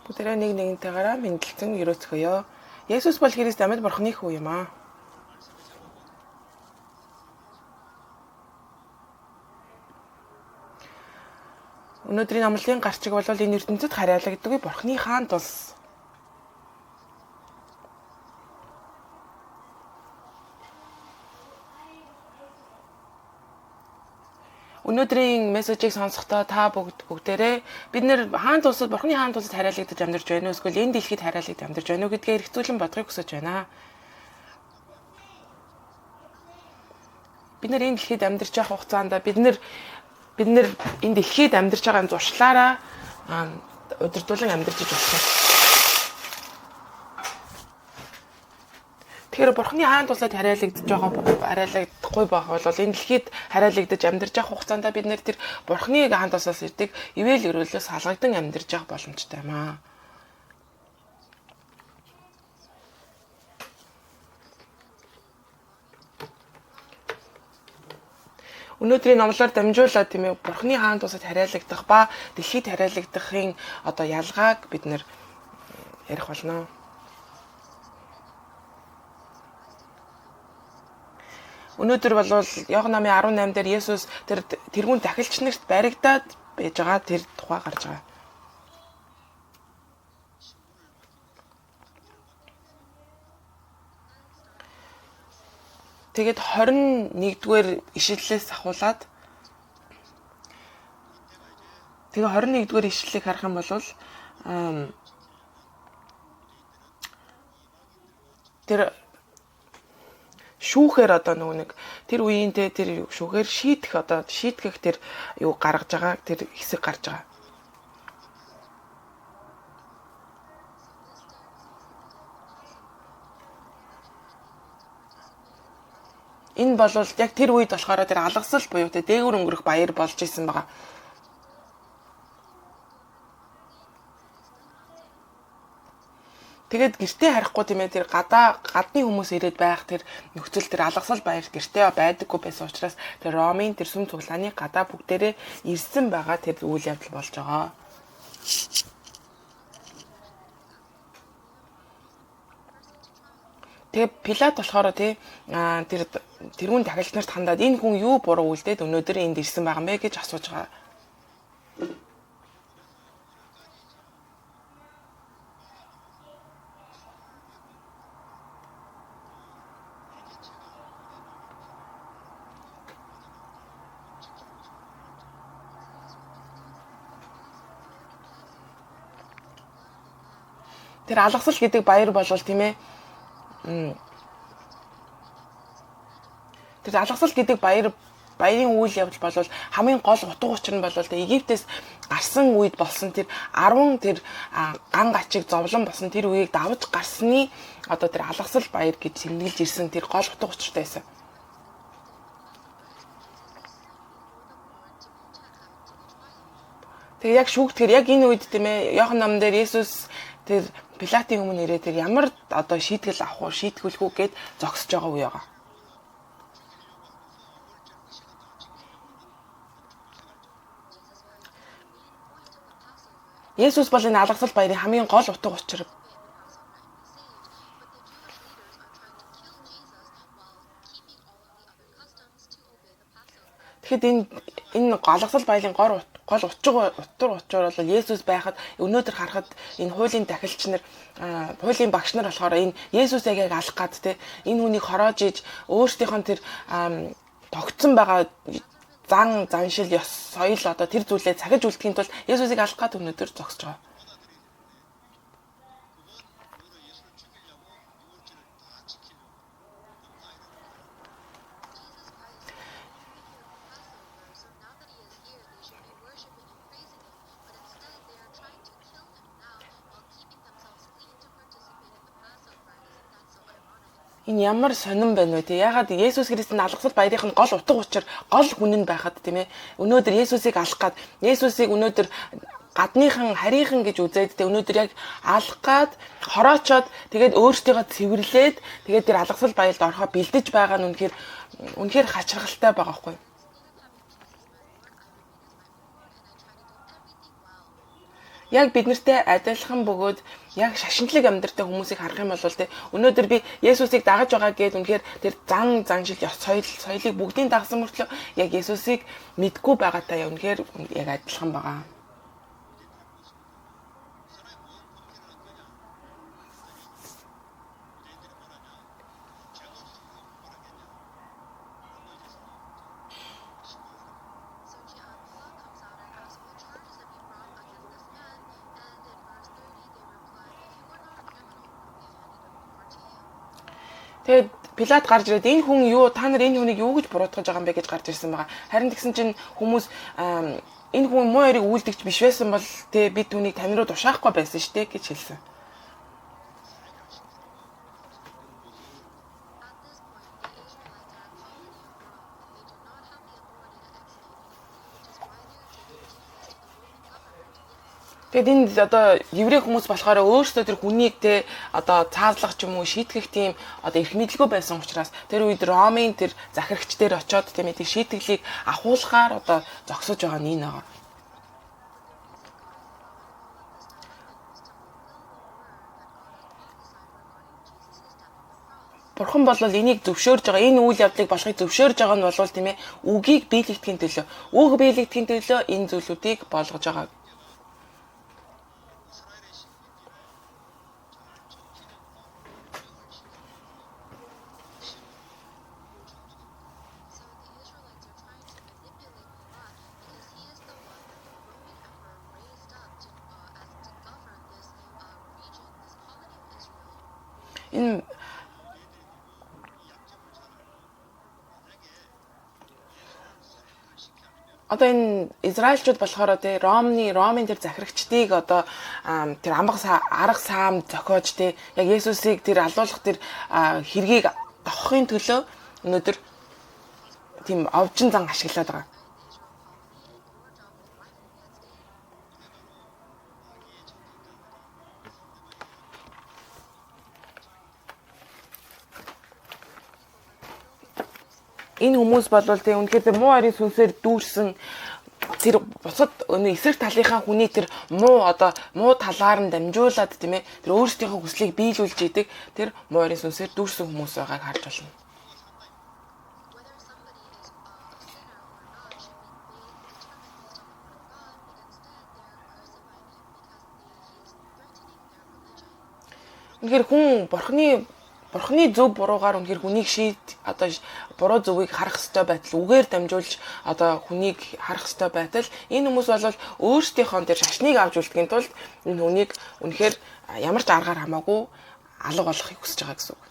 Бүгдээрээ нэг нэгнтэйгээрээ мэдлэгэн өрөөцгөөё. Есүс бол Христ амьд бурхны хүү юм аа. Өнөөдрийн номлын гарчиг бол энэ ертөнцид харьяалагддаг бурхны хаан тус. Өнөөдрийн мессежийг сонсохдоо та бүгдээрээ бид нэр хаан тусад бурхны хаан тусад харьяалагдаж амьдарч байна уу эсвэл энэ дэлхийд харьяалагдаж амьдарч байна уу гэдгээ эргцүүлэн бодохыг хүсэж байна. Бид нэр энэ дэлхийд амьдарч байгаа хугацаанд бид нэр энэ дэлхийд амьдарч байгаа зуршлаараа удирдуулан амьдарч байна. Тэгэхээр бурхны хаан тусад харьяалагдаж харьяалагдахгүй байх бол энэ дэлхийд харьяалагдаж амьдарч байгаа хугацаанд бид нэр тэр бурхны хаан тусаас ирдэг ивэл өрөөлөөс салгагдан амьдарч байгаа боломжтой юм аа. Өнөөдрийн номлоор дамжуулаад тийм ээ бурхны хаан тусад харьяалагдах ба дэлхийд харьяалагдахын одоо ялгааг бид нэр ярих болно. Өнөөдөр бол Иохан номын 18 дээр Есүс тэр тэрүүн дахилч нарт баригдаад байж байгаа тэр тухай гарч байгаа. Тэгээд 21-р ишлэлээс ахуулаад тэгээ 21-р ишлэлийг харах юм бол тэр шүүхээр одоо нэг тэр үеийн тэр шүүхээр шийтгэх тэр юу гаргаж байгаа тэр хэсэг гарч байгаа. Энэ бол яг тэр үед болохоор тэр алгасал буюу тэр дээгүүр өнгөрөх баяр болж исэн байгаа. Тэгээд гэртээ харихгүй тийм ээ тэр гадны хүмүүс ирээд байх тэр нөхцөл тэр алгасал баяр гэртээ байдаггүй байсан учраас тэр Ромын тэр сүм цуглааны гадаа бүгдээрээ ирсэн байгаа тэр үйл явдал болж байгаа. Тэгээ Пилат болохоор тэр тэрүүн дахилч нарт хандаад энэ хүн юу буруу үлдээд өнөөдөр энд ирсэн байгаа юм бэ гэж асууж байгаа. Тэр алгасал гэдэг баяр болвол тийм ээ. Тэр алгасал гэдэг баярын үйл явдал болвол хамгийн гол утга учир нь болвол Египтээс гарсан үед болсон тэр 10 тэр ган гачиг зовлон болсон тэр үеийг давж гарсны одоо тэр алгасал баяр гэж тэмдэглэж ирсэн тэр гол утга учиртай байсан. Тэгээ яг шүүгтгэр яг энэ үед тийм ээ Иохан номон дээр Есүс тэр Пилатын өмнө ирээд тэр ямар одоо шийтгэл авах уу шийтгүүлэх үү гэд зогсож байгаа үе байгаа. Есүс бол энэ алгасал баярын хамгийн гол утга учир. Тэгэхэд энэ алгасал баярын гол утга учир бол Есүс байхад өнөөдөр харахад энэ хуулийн дахилч нар хуулийн багш нар болохоор энэ Есүсийг яг алах гад те энэ хүнийг хороож иж өөрсдийнх нь тэр тогтсон байгаа заншил ёс соёл одоо тэр зүйлээ цахиж үлдэхийн тулд Есүсийг алах гад өнөөдөр зогсож байгаа. Энэ ямар сонирн байна вэ те ягаад Есүс Христийн алгасал баярын гол утга учир гол хүн нь байхад тийм ээ өнөөдөр Есүсийг алах гад Есүсийг өнөөдөр гадныхан харийнхан гэж үзээд те өнөөдөр яг алах гад хороочоод тэгээд өөртөө цэвэрлээд тэгээд тэр алгасал баярт орохоо бэлдэж байгаа нь үнэхээр хачирхалтай байгаа хгүй. Яг бид нартэй адилхан бөгөөд яг шашинтлаг амьдртай хүмүүсийг харах юм бол те өнөөдөр би Есүсийг дагаж байгаа гэдээ үнэхээр тэр заншил соёлыг бүгдийг дагсан мөртлөө яг Есүсийг мэдгүй байгаатай үнэхээр яг адилхан байгаа. Тэгээд Пилат гарч ирээд энэ хүн юу та нар энэ хүнийг юу гэж буруутгаж байгаа юм бэ гэж гарч ирсэн байгаа. Харин тэгсэн чинь хүмүүс энэ хүн муу яриг үйлдэгч биш байсан бол тэ бид түүнийг тань руу тушаахгүй байсан шүү дээ гэж хэлсэн. Тэгэд энэ одоо еврей хүмүүс болохоор өөрсдөө тэр хүнийг те одоо цаазлах ч юм уу шийтгэх тийм одоо эрх мэдлгүй байсан учраас тэр үед Ромын тэр захирагч дээр очиод тийм ээ шийтгэлийг ахуулахаар одоо зогсож байгаа нь энэ байгаа. Бурхан бол энийг зөвшөөрж байгаа. Энэ үйл явдлыг болохыг зөвшөөрж байгаа нь бол тийм ээ үгийг биелэгдэхийн төлөө. Үг биелэгдэхийн төлөө энэ зүйлүүдийг болгож байгаа. Энэ одоо энэ Израильчууд болохоор тий Ромын тэр захирагчдыг одоо тэр арга саам зохиож тий яг Есүсийг тэр алуулах тэр хэргийг давахын төлөө өнөөдөр тийм овжин зан ашиглаад байгаа. Энэ хүмүүс бол тийм үнэхээр муу харийн сүнсээр дүүрсэн тэр бусад эсрэг талынхаа хүний тэр муу талаар нь дамжуулаад тийм ээ тэр өөрсдийнхөө хүслийг биелүүлж идэг тэр муу харийн сүнсээр дүүрсэн хүмүүс байгааг харж байна. Үнэхээр хүн Бурхны зөв буруугаар үнэхээр хүнийг буруу зөвийг харах ёстой байтал үгээр дамжуулж одоо хүнийг харах ёстой байтал энэ хүмүүс бол өөрсдийнхөө тэр шашныг авч үлдэхийн тулд энэ хүнийг үнэхээр ямар ч аргаар хамаагүй алга болгохыг хүсэж байгаа гэсэн үг.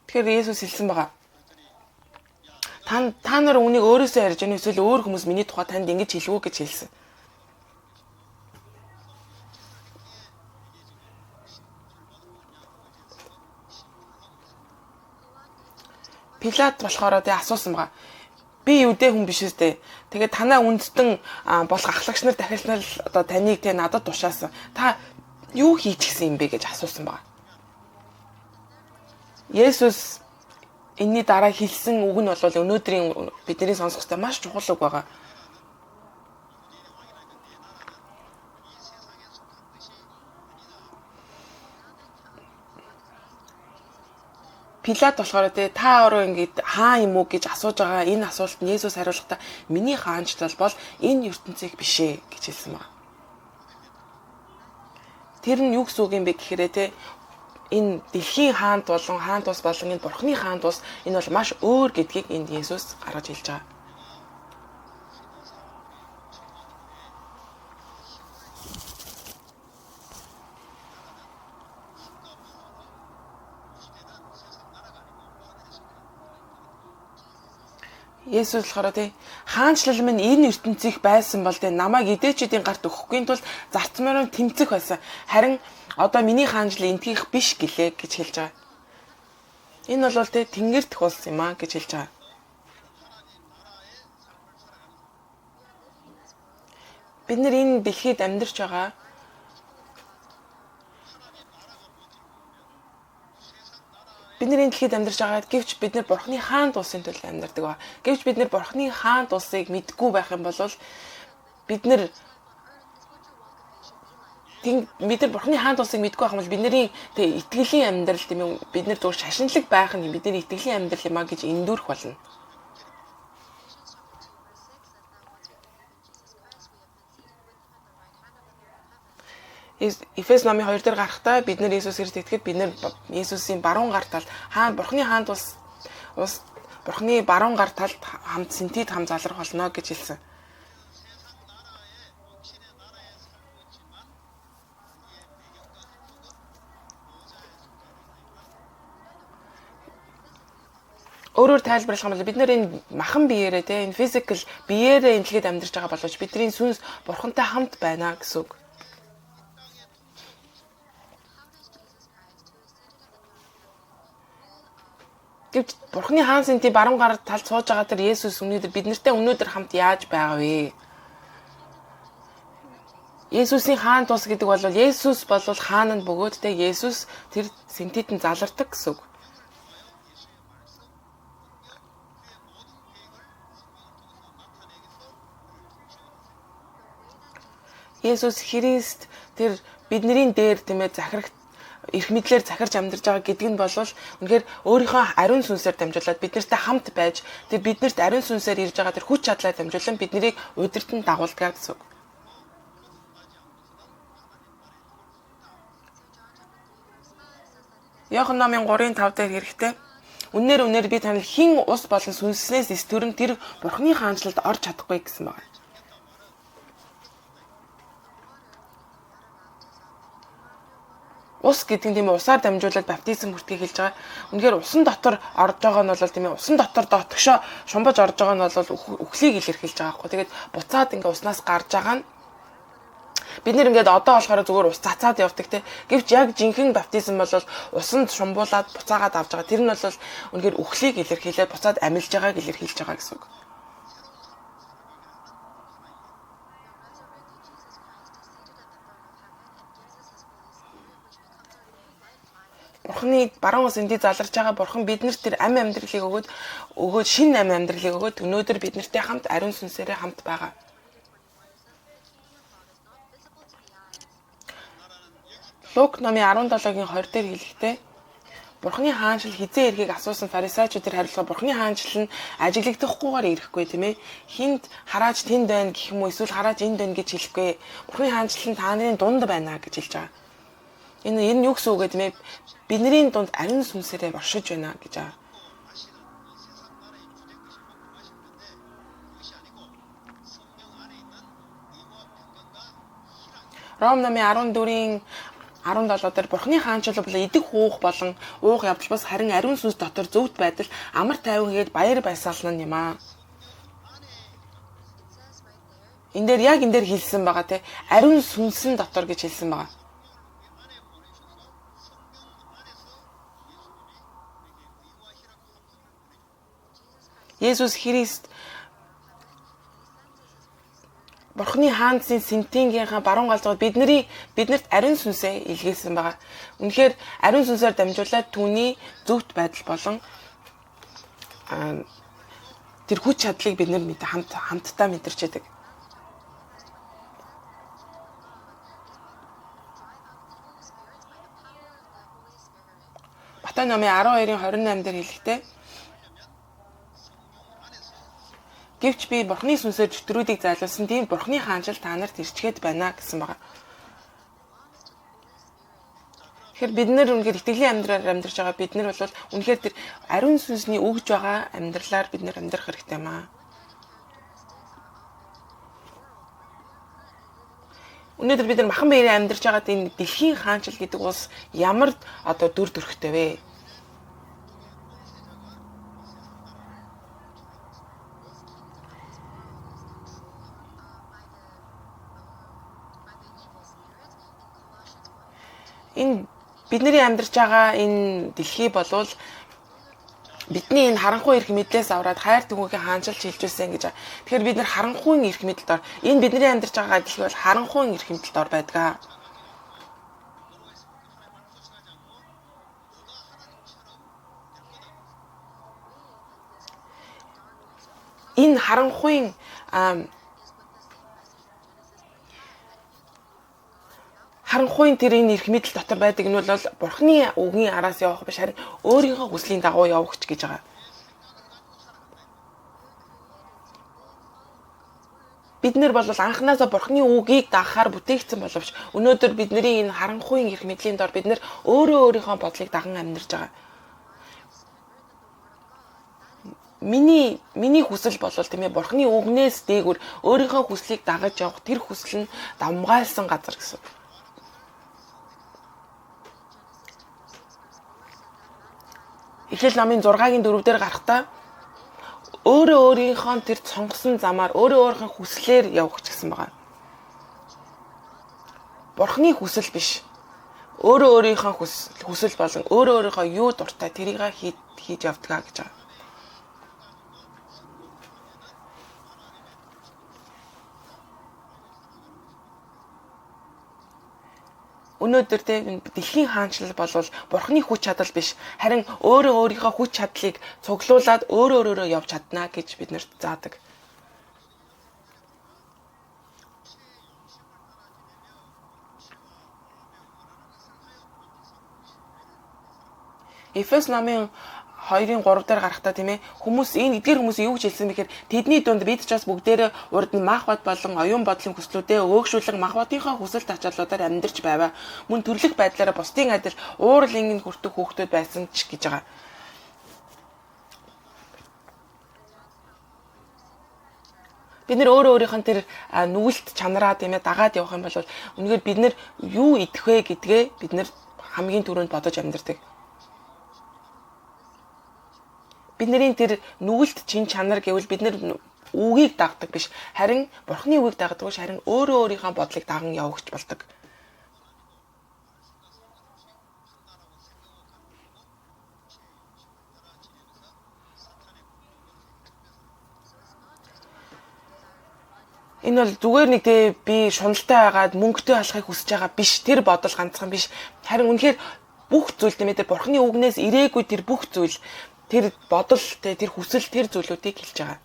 Тэгэхээр Есүс хэлсэн байгаа. Та нар үнийг өөрөөсөө ярьж байна эсвэл өөр хүмүүс миний тухай танд ингэж хэлвүү гэж хэлсэн. Пилат болохоор асуусан байгаа. Би юудэ хүн биш үстэй. Тэгээд танаа үндэстэн болох ахлагч нар дахирлал одоо таныг надад тушаасан. Та юу хийчихсэн юм бэ гэж асуусан байгаа. Есүс энэний дараа хэлсэн үг нь бол өнөөдрийн бидний сонсох ёстой маш чухал үг байгаа. Пилат болохоор та ороо ингэж хаа юм уу гэж асууж байгаа энэ асуултанд Есүс хариулахдаа миний хаанчтал бол энэ ертөнцийг бишээ гэж хэлсэн байна. Тэр нь юу гэсэн үг юм бэ гэхээр энэ дэлхийн хаант ус болон энэ Бурхны хаант ус энэ бол маш өөр гэдгийг энд Есүс гаргаж хэлж байгаа. Есүс болохоор хаанчлал минь энэ ертөнцийнх байсан бол намайг идээчүүдийн гарт өгөхгүй тул зарцмаар тэмцэх байсан. Харин одоо миний хаанчлал энтгийх биш гэлээ гэж хэлж байгаа. Энэ бол тэнгэр дэх улс юм аа гэж хэлж байгаа. Бид нар энэ дэлхийд амьдарч байгаа Бид нар энэ дэлхийд амьдарч байгаа гэвч бид нар Бурхны хаант улсын төлөө амьдардаг ба. Гэвч бид нар Бурхны хаант улсыг мэдгүй байх юм бол бид нар Бурхны хаант улсыг мэдгүй байх юм бол бидний итгэлийн амьдрал тийм үү бид нар зөвхөн шашинлаг байх нь бидний итгэлийн амьдрал юм а гэж эндүрх болно. Эфес номын 2 дээр гарахдаа бид нар Иесус Христ итгэхэд бид нар Иесусийн баруун гар талд Бурхны хаант улс Бурхны баруун гар талд хамт синтед хам залрах болно гэж хэлсэн. Өөрөөр тайлбарлах юм бол бид нар энэ махан биеэрээ энэ физикал биеэрээ энэ дэлхийд амьдарч байгаа боловч бидний сүнс Бурхантай хамт байна гэсэн үг. Гэвч Бурхны хаан синтийн баруун гар талд сууж байгаа тэр Есүс бид нартай өнөөдөр хамт яаж байгаа вэ? Есүсийн хаан тус гэдэг бол Есүс бол хаан нь бөгөөд Есүс тэр синтетэн залардаг гэсэн үг. Есүс Христ тэр бидний дээр тийм ээ захирагт эрх мэдлэр захирч амьдарч байгаа гэдэг нь бол үнэхээр өөрийнхөө ариун сүнсээр дамжуулаад бид нартай хамт байж тэр биднэрт ариун сүнсээр ирж байгаа тэр хүч чадлаар дамжуулан бид нарыг удирдан дагуулдаг гэсэн үг. Иохан номын 3:5 дээр хэрэгтэй. Үнээр би танил хин ус болон сүнснээс эсвэрн тэр Бурхны хаанчлалд орж чадахгүй гэсэн байна. Ус гэдэг нь тийм усаар дамжуулаад баптизм хүртгийг хэлж байгаа. Үнэхээр усан дотор орж байгаа нь бол тийм ээ усан дотор дотгошоо шумбаж орж байгаа нь бол үхлийг илэрхийлж байгаа байхгүй. Тэгээд буцаад ингээ уснаас гарч байгаа нь бид нэр ингээд одоо болохоор зүгээр ус цацаад явдаг те. Гэвч яг жинхэнэ баптизм бол усанд шумбуулаад буцаагаад авж байгаа. Тэр нь бол үнэхээр үхлийг илэрхийлээд буцаад амилж байгааг илэрхийлж байгаа гэсэн үг. Бурхны баруун синтед заларч байгаа Бурхан биднэрт тэр амь амьдралыг өгөөд шинэ амь амьдралыг өгөөд өнөөдөр биднэртэй хамт ариун сүнсээрээ хамт байгаа. Лук номын 17-гийн 20 дээр хэлэхдээ Бурхны хаанчил хизээ эргийг асуусан фарисеучуд тэр хариулгаа Бурхны хаанчил нь ажиглагдахгүйгээр ирэхгүй тийм ээ. Хинд харааж тэнд байна гэх юм уу эсвэл харааж энд байна гэж хэлэхгүй. Бурхны хаанчил нь та нарын дунд байна гэж хэлж байгаа. Энэ юу гэсэн үг гэдэг юм бэ? Бидний дунд ариун сүнсээрээ оршиж байна гэж байгаа. Ром номын 14-ийн 17 дээр Бурхны хаанчил бол идэх уух болон уух явдал бас харин ариун сүнс дотор зөвхт байдал амар тайван гээд баяр баясгалан юм аа. Энэ дээр хэлсэн байгаа те ариун сүнсэн дотор гэж хэлсэн байгаа. Есүс Христ Бурхны хаанцын синтингийнхаа баруун галзууд биднэрт ариун сүнсээ илгээсэн байгаа. Үнэхээр ариун сүнсээр дамжуулаад түүний зөвхт байдал болон тэр хүч чадлыг бид нар хамтдаа мэдэрч байдаг. Матай номын 12-ийн 28 дээр хэлэхдээ гэвч би Бурхны сүнсээр чөтрүүдийг зайлуулсан тийм Бурхны хаанчил та нарт ирчгээд байна гэсэн байна. Тэгэхээр бид нар үнэхээр итгэлийн амьдралаар амьдарч байгаа бид нар бол үнэхээр тэр ариун сүнсний өгж байгаа амьдралаар бид нар амьдрах хэрэгтэй маа. Өнөөдөр бид нар махан биеэр амьдарч байгаа энэ дэлхийн хаанчил гэдэг улс ямар одоо дүр төрхтэй вэ? Энэ бидний амьдарч байгаа энэ дэлхий болвол бидний энэ харанхуй эрх мэдлээс аваад хайр түгүүгийн хаанчилж хилжүүлсэн гэж. Тэгэхээр бид нар харанхуйн эрх мэдэлд ор. Энэ бидний амьдарч байгаа дэлхий бол харанхуйн эрх мэдэлд ор байдаг. энэ харанхуйн тэр энэ эрх мэдэл дотор байдаг нь бол Бурхны үгийн араас явах биш харин өөрийнхөө хүслийн дагуу явах гэж байгаа. Бид нэр бол анханасаа Бурхны үгийг дагахаар бүтээгдсэн боловч өнөөдөр бидний энэ харанхуйн эрх мэдлийн дор бид нэр өөрийнхөө бодлыг даган амьдарч байгаа. Миний хүсэл бол тийм ээ Бурхны үгнээс дээгүүр өөрийнхөө хүслийг дагаж явах тэр хүсэл нь дамгаалсан газар гэсэн. Эхлэл номын 6-гийн 4-дээр гарахдаа өөрийнхөө тэр цонгосон замаар өөрийнхөө хүслээр явах ч гэсэн байгаа. Бурхны хүсэл биш. Өөрийнхөө хүсэл болон өөрийнхөө юу дуртай тэрийг хийж явдгаа гэж байгаа. Өнөөдөр дэлхийн хаанчлал бол Бурхны хүч чадал биш харин өөрийнхөө хүч чадлыг цуглуулад өөрөөрөө явж чадна гэж биднэрт заадаг. Эфес номын 2-3 дээр гарахтаа тийм ээ эдгээр хүмүүс юу гэж хэлсэн бэхээр тэдний дунд бид ч бас бүгдээрээ урд нь мах бод болон оюун бодлын хүслүүдээ өөгшүүлэн мах бодынхоо хүсэл тачаалуудаар амьдарч байваа. Мөн төрлөх байдлаараа бусдын адил уурал ингийн хүртэх хүүхдүүд байсан ч гэж байгаа. Бид нэр өөрийнхөө тэр нүгэлт чанараа тийм ээ дагаад явах юм бол үнэхээр бид нэр юу идэх вэ гэдгээ бид нэр хамгийн түрүүнд бодож амьдардаг. Бидний тэр нүгэлт чин чанар гэвэл бид нэр үгийг дагдаг биш харин Бурхны үгийг дагдаг биш харин өөрийнхөө бодлыг даган явагч болдог. Энэ бол зүгээр нэг би шуналтай байгаад мөнгөтэй болохыг хүсэж байгаа биш тэр бодол ганцхан биш харин үнэхээр бүх зүйл тийм ээ тэр Бурхны үгнээс ирээгүй тэр бүх зүйл тэр бодол, тэр хүсэл, тэр зүйлүүдийг хэлж байгаа.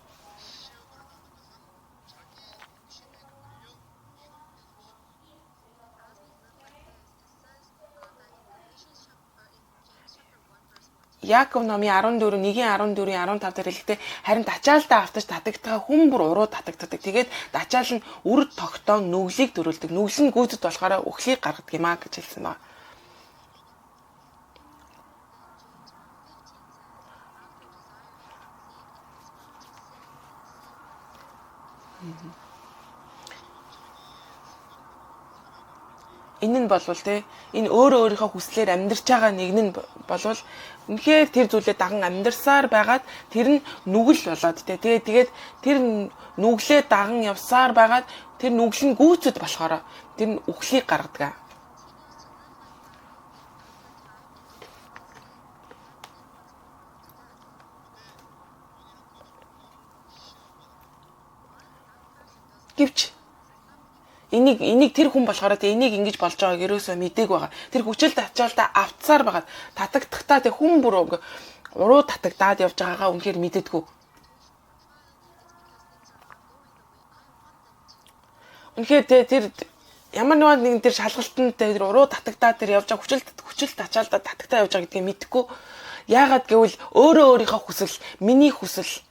Яаков номын 14, 1-14, 15 дээр хэлэхдээ харин дачаалтаа автаж татагдгаа хүн бүр уруу татагддаг. Тэгээд дачаал нь үр тогтоон нүглийг дөрүүлдэг. Нүгэл нь гүйцэд болохоор өхлийг гаргадаг юм а гэж хэлсэн байна. Энэ нь болвол энэ өөрийнхөө хүслээр амьдарч байгаа нэг нь болвол үнэхээр тэр зүйлээ даган амьдарсаар байгаад тэр нь нүгэл болоод тэгээд тэр нүглээ даган явсаар байгаад тэр нүгэл нь гүйцэд болохоор тэр нь үхлийг гаргадаг. Гэвч энийг тэр хүн болохоор энийг ингэж болж байгааг ерөөсөө мэдээг байгаа. Тэр хүчил тачаалтаа автсаар байгаад татагдахтаа хүн бүр уруу татагдаад явж байгаагаа үнэхээр мэддэггүй. Үнэхээр тэр ямар нэгэн тэр шалгалтанд тэр уруу татагдаад тэр явж байгаа хүчил тачаалтаа татагтаа явж байгаа гэдгийг мэддэггүй. Яагаад гэвэл өөрийнхөө хүсэл, миний хүсэл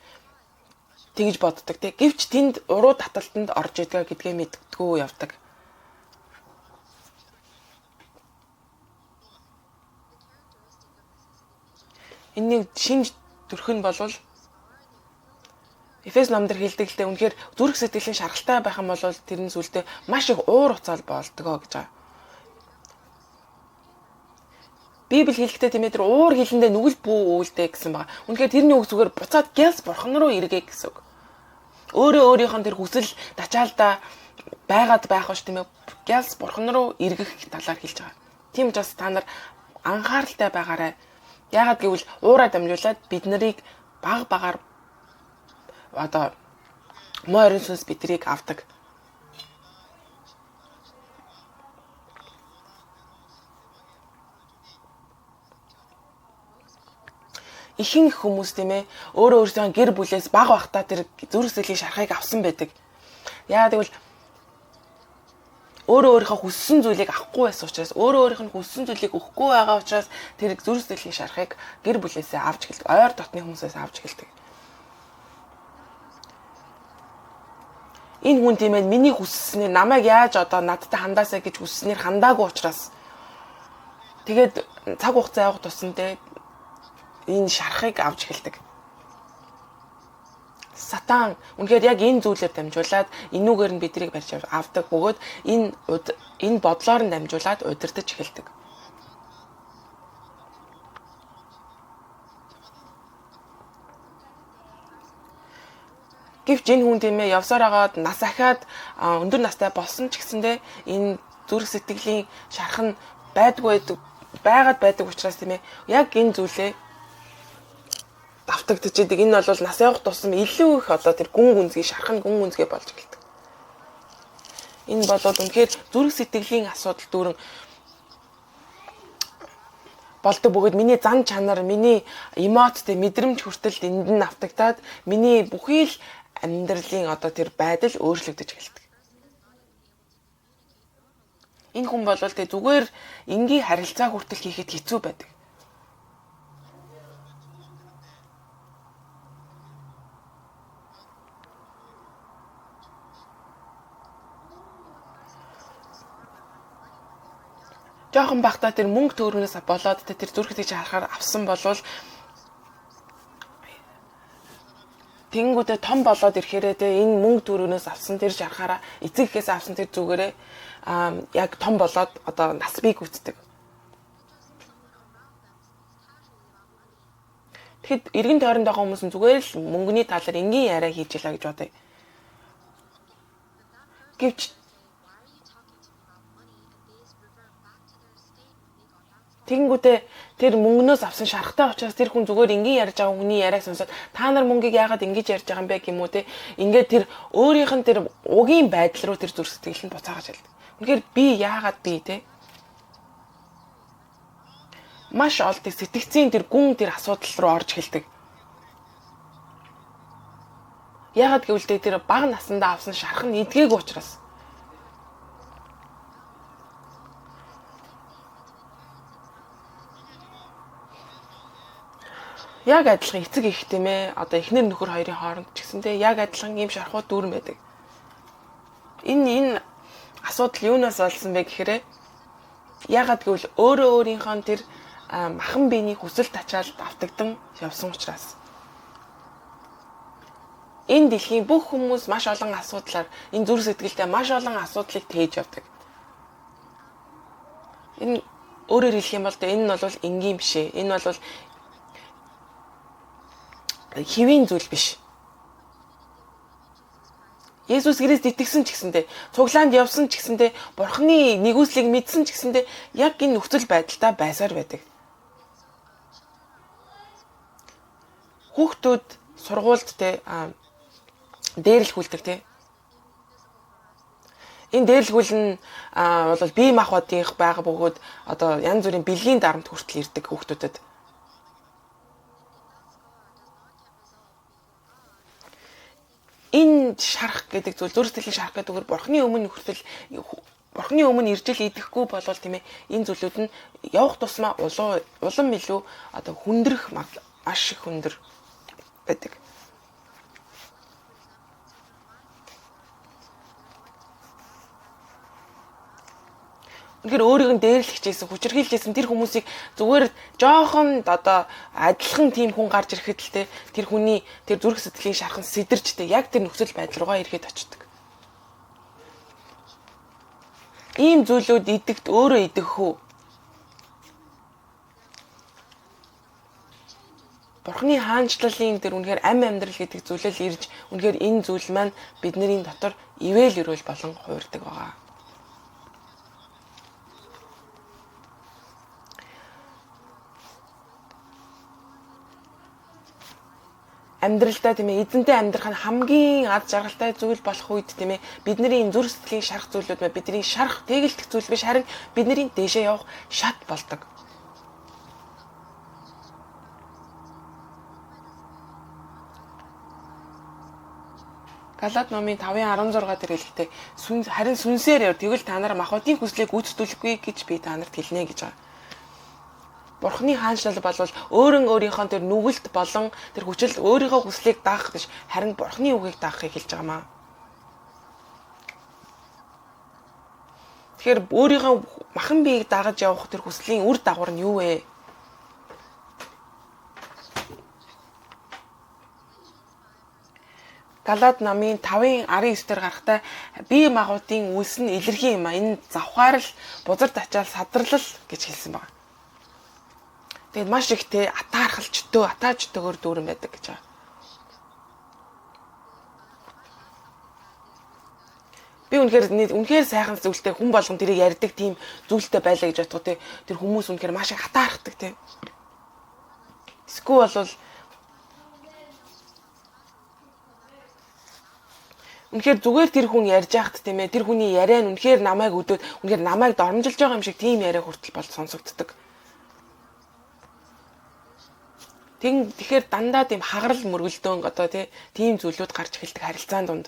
тэгж боддог тий. Гэвч тэнд уруу таталтанд орж идэг гэдгээ мэддэггүй явдаг. Энэний шинж төрх нь болвол Эфес номдэр хэлдэг л дээ үнэхээр зүрх сэтгэлийн шаргалтай байх юм бол тэрнээс үлдээ маш их уур уцаал болдгоо гэж байгаа. Библи хэлэхдээ тийм ээ тэр уур хилэндээ нүгэл бүү үйлдэ гэсэн байгаа. Үнэхээр тэрний үг зүгээр буцаад гялс бурхан руу эргээ гэсэн үг. Өөрийнхөө тэр хүсэл тачаалдаа байгаад байх ш тийм ээ гялс бурхан руу эргэх талаар хэлж байгаа. Тийм ч бас та нар анхааралтай байгаарай. Яагаад гэвэл уураа дамжуулаад бид нарыг баг багаар морин сүнс бидрийг авдаг. ихэнх хүмүүс тийм ээ өөрөө өөрсдөө гэр бүлээс бага байхдаа тэр зүрх сэтгэлийн шарахыг авсан байдаг. Яагаад гэвэл өөрөө өөрийнхөө хүссэн зүйлийг авахгүй байсан учраас өөрөө өөрийнх нь хүссэн зүйлийг өгөхгүй байгаа учраас тэр зүрх сэтгэлийн шарахыг гэр бүлээсээ авч эхэлдэг. Ойр дотны хүмүүсээс авч эхэлдэг. Энэ хүн тийм ээ миний хүссэнээр намайг яаж одоо надтай хандаасаа гэж хүссэнээр хандаагүй учраас тэгээд цаг хугацаа явах тусамдаа энэ шарахыг авч эхэлдэг. Сатан үнэхээр яг энэ зүйлээр дамжуулаад энүүгээр нь биднийг барьж авдаг бөгөөд энэ бодлоор нь дамжуулаад удирдах эхэлдэг. Гэвч энэ хүн тийм ээ явсаар агаад нас ахаад өндөр настай болсон ч гэсэндээ энэ зүрх сэтгэлийн шарах нь байгаад байдаг учраас тийм ээ яг энэ зүйлээ давтагдчихэдэг. Энэ бол нас явах тусам илүү их одоо тэр гүн гүнзгий шарах нь гүн гүнзгий болж эхэлдэг. Энэ бол үнэхээр зүрх сэтгэлийн асуудал дүүрэн болдог бөгөөд миний зан чанар, миний эмоцтэй мэдрэмж хүртэл энд нь автагдаад миний бүхий л амьдралын одоо тэр байдал өөрчлөгдөж эхэлдэг. Энэ хүн бол тэ зүгээр энгийн харилцаа хүртэл хийхэд хэцүү байдаг. Жохон бахта тэр мөнгө төгрөгнөөс болоод тэр зүрх сэтгэлийн харахаар авсан болвол тэнгүүдээ том болоод ирэхээрээ те энэ мөнгө төгрөгнөөс авсан тэр шарахаараа эцэг ихээс авсан тэр зүгээрээ яг том болоод одоо нас бий гүйцэтгэв. Тэгэхэд эргэн тойронд байгаа хүмүүс нь зүгээр л мөнгөний талаар энгийн яриа хийж илаа гэж бодъё. Гэвч тэгэнгүүтээ тэр мөнгнөөс авсан шарахтай учраас тэр хүн зүгээр энгийн ярьж байгаа хүний яриаг сонсоод та нар мөнгийг яагаад ингэж ярьж байгаа юм бэ гэмүү те ингээд тэр өөрийнх нь тэр угийн байдал руу тэр зүрх сэтгэл нь буцаагаж хэлдэг. Үнэхээр би яагаад би те маш олдыг сэтгцийн тэр гүн тэр асуудал руу орж эхэлдэг. Яагаад гэвэл тэр бага насндаа авсан шарах нь эдгээг учраас. Яг адилхан эцэг их тийм ээ одоо эхнэр нөхөр хоёрын хооронд ч гэсэндээ яг адилхан ийм шархууд дүүрэн байдаг. Энэ асуудал юунаас олсон бэ гэхээр ягаад гэвэл өөрөө өөрийнхөө тэр махан биений хүсэл тачаалд автагдан явсан учраас. Энэ дэлхийн бүх хүмүүс маш олон асуудлаар энэ зүрх сэтгэлтэй маш олон асуудлыг тээж явдаг. Энэ өөрөөр хэлэх юм бол энэ нь бол энгийн биш ээ. Энэ бол хэвийн зүйл биш. Есүс Христ итгэсэн ч гэсэндээ, цуглаанд явсан ч гэсэндээ, Бурхны нэгүслийг мэдсэн ч гэсэндээ яг энэ нөхцөл байдалтай байсаар байдаг. Хүүхдүүд сургуульд те дээрлэхүүлдэг те. Энэ дээрлэхүүл нь бол бие махбодынх байгаа бөгөөд одоо янз бүрийн бэлгийн дарамт хүртэл ирдэг хүүхдүүдэд. Энэ шарах гэдэг зүйл зүрх сэтгэлийн шарах гэдэг үгээр Бурхны өмнө ирж ил идэхгүй болвол тийм ээ энэ зүйлүүд нь явах тусмаа улам илүү одоо хүндрэх маш их хүндэр байдаг. Үнэхээр өөрийг нь дээрлэхжсэн, хүчрхийлжсэн тэр хүмүүсийг зүгээр жоохон одоо адилхан тийм хүн гарч ирэхэд л те тэр хүний тэр зүрх сэтгэлийн шархан сэтэрчтэй яг тэр нөхцөл байдал руугаа ирэхэд очдог. Ийм зүйлүүд идэгт өөрөө идэх үү? Бурхны хаанчлалын тэр үнэхээр ам амьдрал гэдэг зүйлэл ирж үнэхээр энэ зүйл маань бидний дотор ивэл өрөөл болон хуурдаг байгаа. Амьдралдаа тийм ээ эзэнтэй амьдрах нь хамгийн аз жаргалтай зүйл болох үед тийм ээ бидний зүрх сэтгэлийн шарах зүйлүүд ба бидний шарах тэгэлтэх зүйл биш харин бидний дээшээ явах шат болдог. Галаад номын 5:16 дээр хэлэхдээ харин сүнсээр яв тэгвэл та нар махбодын хүслийг гүйцэтгүүлэхгүй гэж би та нарт хэлнэ гэж байгаа. Бурхны хаанчлал бол өөрийнхөө тэр нүгэлт болон тэр хүчил өөрийнхөө хүслийг даах биш харин Бурхны үгийг даахыг хэлж байгаа маа. Тэгэхээр өөрийнхөө махан биеийг дагаж явах тэр хүслийн үр дагавар нь юу вэ? Галаад намын 5:19 дээр гарахтаа бие махбодын үлс нь илэрхий юм а. Энэ завхаарл, бузар тачаал, садрал гэж хэлсэн байна. Тэгээд маш их те атаажтөөр дүүрэн байдаг гэж байгаа. Би үнэхээр сайхан зүйлтэй хүн болгон тэрийг ярьдаг тийм зүйлтэй байлаа гэж бодгоо те. Тэр хүмүүс үнэхээр маш их атаархдаг те. Эсвэл бол үнэхээр зүгээр тэр хүн ярьж яхад тийм ээ тэр хүний яриа нь үнэхээр намайг өдөөд үнэхээр намайг дормжилж байгаа юм шиг тийм яриа хүртэл бол сонсогддог. Тэгэхээр дандаа тийм хагарал мөргөлдөөн одоо тийм зүйлүүд гарч эхэлдэг харилцаан донд.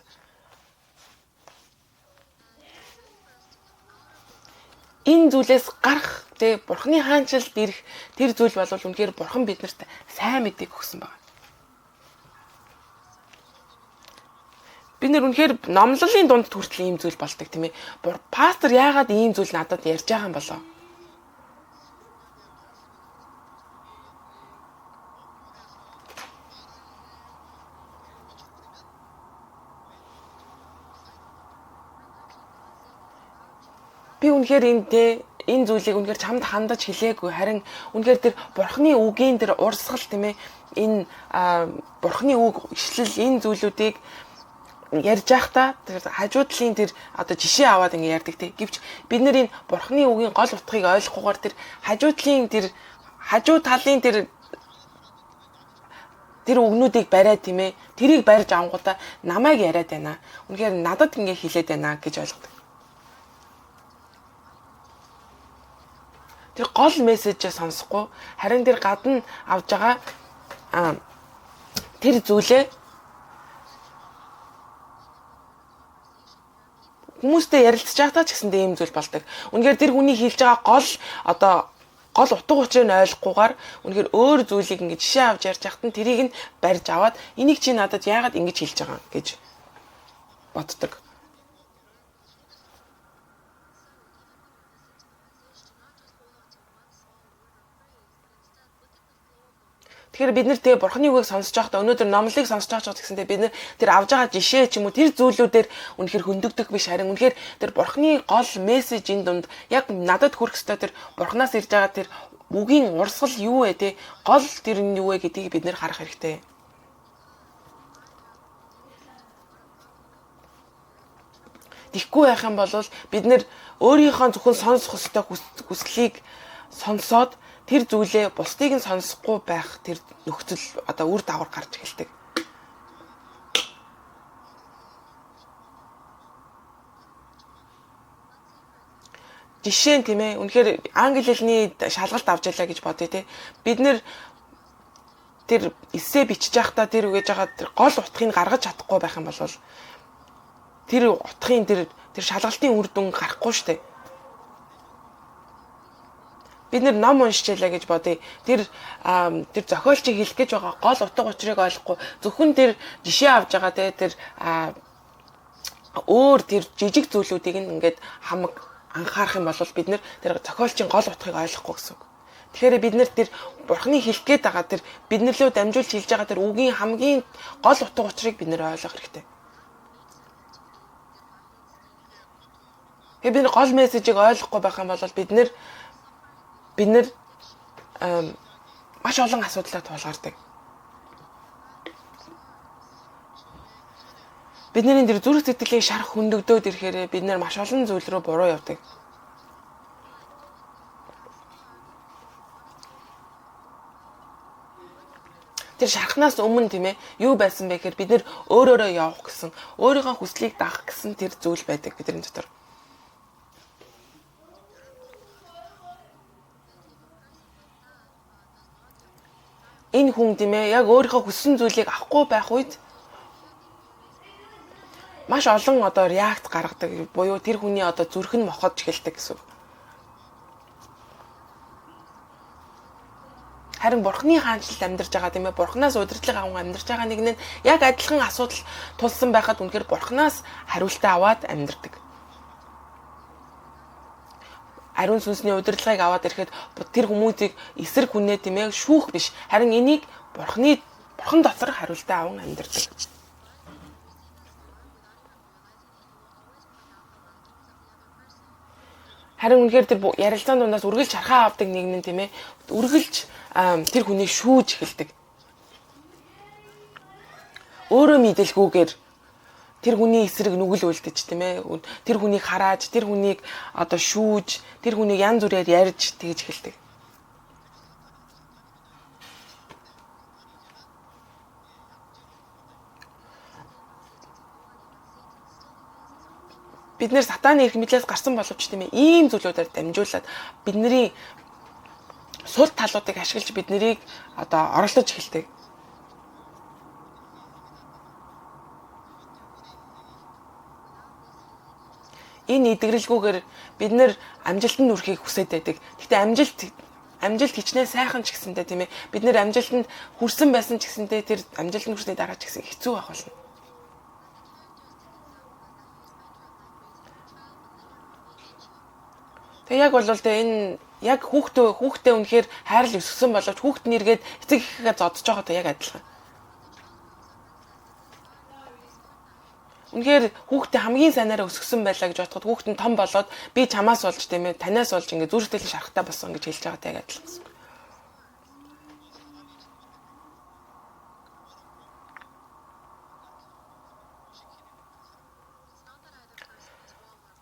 Энэ зүйлээс гарах Бурхны хаанчлалд ирэх тэр зүйл бол үнэхээр Бурхан биднэрт сайн мэдээг өгсөн байна. Бид нэр үнэхээр номлолын дунд хүртэл ийм зүйл болдог тийм ээ. Пастор яагаад ийм зүйл надад ярьж байгаа юм болоо? Би үнэхээр энэ зүйлийг үнэхээр чамд хандаж хэлээгүй харин үнэхээр тэр Бурхны үгийн тэр урсгал тийм ээ энэ Бурхны үг ишлэл энэ зүйлүүдийг ярьж байхдаа тэр хажуу талын тэр одоо жишээ аваад ингэ ярьдаг тий. Гэвч бид нэр энэ Бурхны үгийн гол утгыг ойлгохгүйгээр тэр хажуу талын тэр үгнүүдийг бариад тийм ээ тэрийг барьж авангуудаа намайг яриад байна. Үнэхээр надад ингэ хэлээд байна гэж ойлгодог. Тэр гол мессежээ сонсохгүй харин тэр гадна авж байгаа тэр зүйлээ хүмүүстэй ярилцж байхдаа ч гэсэндээ ийм зүйл болдог. Үнэхээр тэр хүний хэлж байгаа гол утга учирыг нь ойлгохгүйгээр үнэхээр өөр зүйлийг ингэж жишээ авч ярьж байхад нь тэрийг нь барьж аваад энийг чи надад яагаад ингэж хэлж байгаа гэж боддог. Тэгэхээр бид нэр Бурхны үгийг сонсож байхдаа өнөөдөр номлыг сонсож байгаа ч гэсэндээ бид нэр тэр авж байгаа жишээ ч юм уу тэр зүйлүүдээр үнэхээр хөндөгдөх биш харин үнэхээр тэр Бурхны гол мессежийн дунд яг надад хүрэх ёстой тэр Бурхнаас ирж байгаа тэр үгийн урсгал юу вэ те гол тэр нь юу вэ гэдгийг бид нэр харах хэрэгтэй. Тэгэхгүй байх юм бол бид нэр өөрийнхөө зөвхөн сонсох ёстой хүслийг сонсоод тэр зүйлээ бусдыг нь сонсохгүй байх тэр нөхцөл одоо үр дагавар гарч эхэлдэг. Жишээ нь тийм ээ үнэхээр англи хэлний шалгалт авч ялаа гэж бодъё те. Бид нэр тэр эссе бичиж байхдаа тэр үгэж байгаа тэр гол утгыг гаргаж чадахгүй байх юм бол тэр утгын тэр шалгалтын үр дүн гарахгүй штэ. Бид нэр ном уншиж ялаа гэж бодъё. Тэр зохиолчийг хэлэх гэж байгаа гол утга учирыг ойлгохгүй зөвхөн тэр жишээ авж байгаа тэр өөр тэр жижиг зүйлүүдийг ингээд хамаг анхаарах юм бол бид нэр тэр зохиолчийн гол утгыг ойлгохгүй гэсэн үг. Тэгэхээр бид нэр тэр Бурхны хэлэх гээд байгаа тэр биднэрлөө дамжуулж хэлж байгаа тэр үгийн хамгийн гол утга учирыг бид нэр ойлгох хэрэгтэй. Бид нэр гол мессежийг ойлгохгүй байх юм бол бид нэр маш олон асуудлаар тулгардаг. Бидний тэр зүрх сэтгэлийн шарах хөндөгдөөд ирэхээр бид нэр маш олон зүйл рүү буруу явдаг. Тэр шархнаас өмнө тийм ээ юу байсан бэ гэхээр бид нэр өөрөөрөө явах гэсэн, өөрийнхөө хүслийг даах гэсэн тэр зүйл байдаг бидний дотор. Энэ хүн тийм ээ яг өөрийнхөө хүссэн зүйлийг авахгүй байх үед маш олон одоо реакц гаргадаг. Буюу тэр хүний одоо зүрх нь мохож эхэлдэг гэсэн. Харин Бурхны хаанчлалд амьдарч байгаа тийм ээ, Бурханаас удирдлага аван амьдарч байгаа нэг нь яг адилхан асуудал тулсан байхад үнэхээр Бурханаас хариултаа аваад амьдардаг. Ариун сүнсний удирдлагыг аваад ирэхэд тэр хүмүүсийг эсрэг хүнээ тийм ээ шүүх биш. Харин энийг Бурхан доторх хариултаа аван амьдардаг. Харин үнэхээр тэр ярилцаан дундаас үргэлж шархаа авдаг нэг нь тийм ээ үргэлж тэр хүнийг шүүж эхэлдэг. Өөрөө мэдэлгүйгээр тэр хүний эсрэг нүгэл үлдэж тийм ээ тэр хүнийг харааж тэр хүнийг одоо шүүж тэр хүнийг янз бүрээр ярьж тэгж эхэлдэг. Бид нэр сатааны эрх мэдлээс гарсан боловч тийм ээ ийм зүйлүүдээр дамжуулаад бидний сул талуудыг ашиглаж биднийг одоо оролдож эхэлдэг. Энэ идэгрэлгүйгээр бид нэр амжилтанд хүрэхийг хүсэж байдаг. Гэхдээ амжилт хичнээн сайхан ч гэсэндээ тийм ээ бид нэр амжилтанд хүрсэн байсан ч гэсэндээ тэр амжилтанд хүрсний дараа ч гэсэн хэцүү байх болно. Тэг яг бол тэ энэ яг хүүхдээ үнэхээр хайрлал өсгсөн боловч хүүхд нэргээд эцэг ихэхээ зодож байгаа та яг адилхан. Үнэхээр хүүхдээ хамгийн сайнаараа өсгсөн байлаа гэж бодоход хүүхд нь том болоод би чамаас болж тийм ээ танаас болж ингээд зүрх сэтгэлийн шарахтай болсон гэж хэлж байгаа та яг адилхан.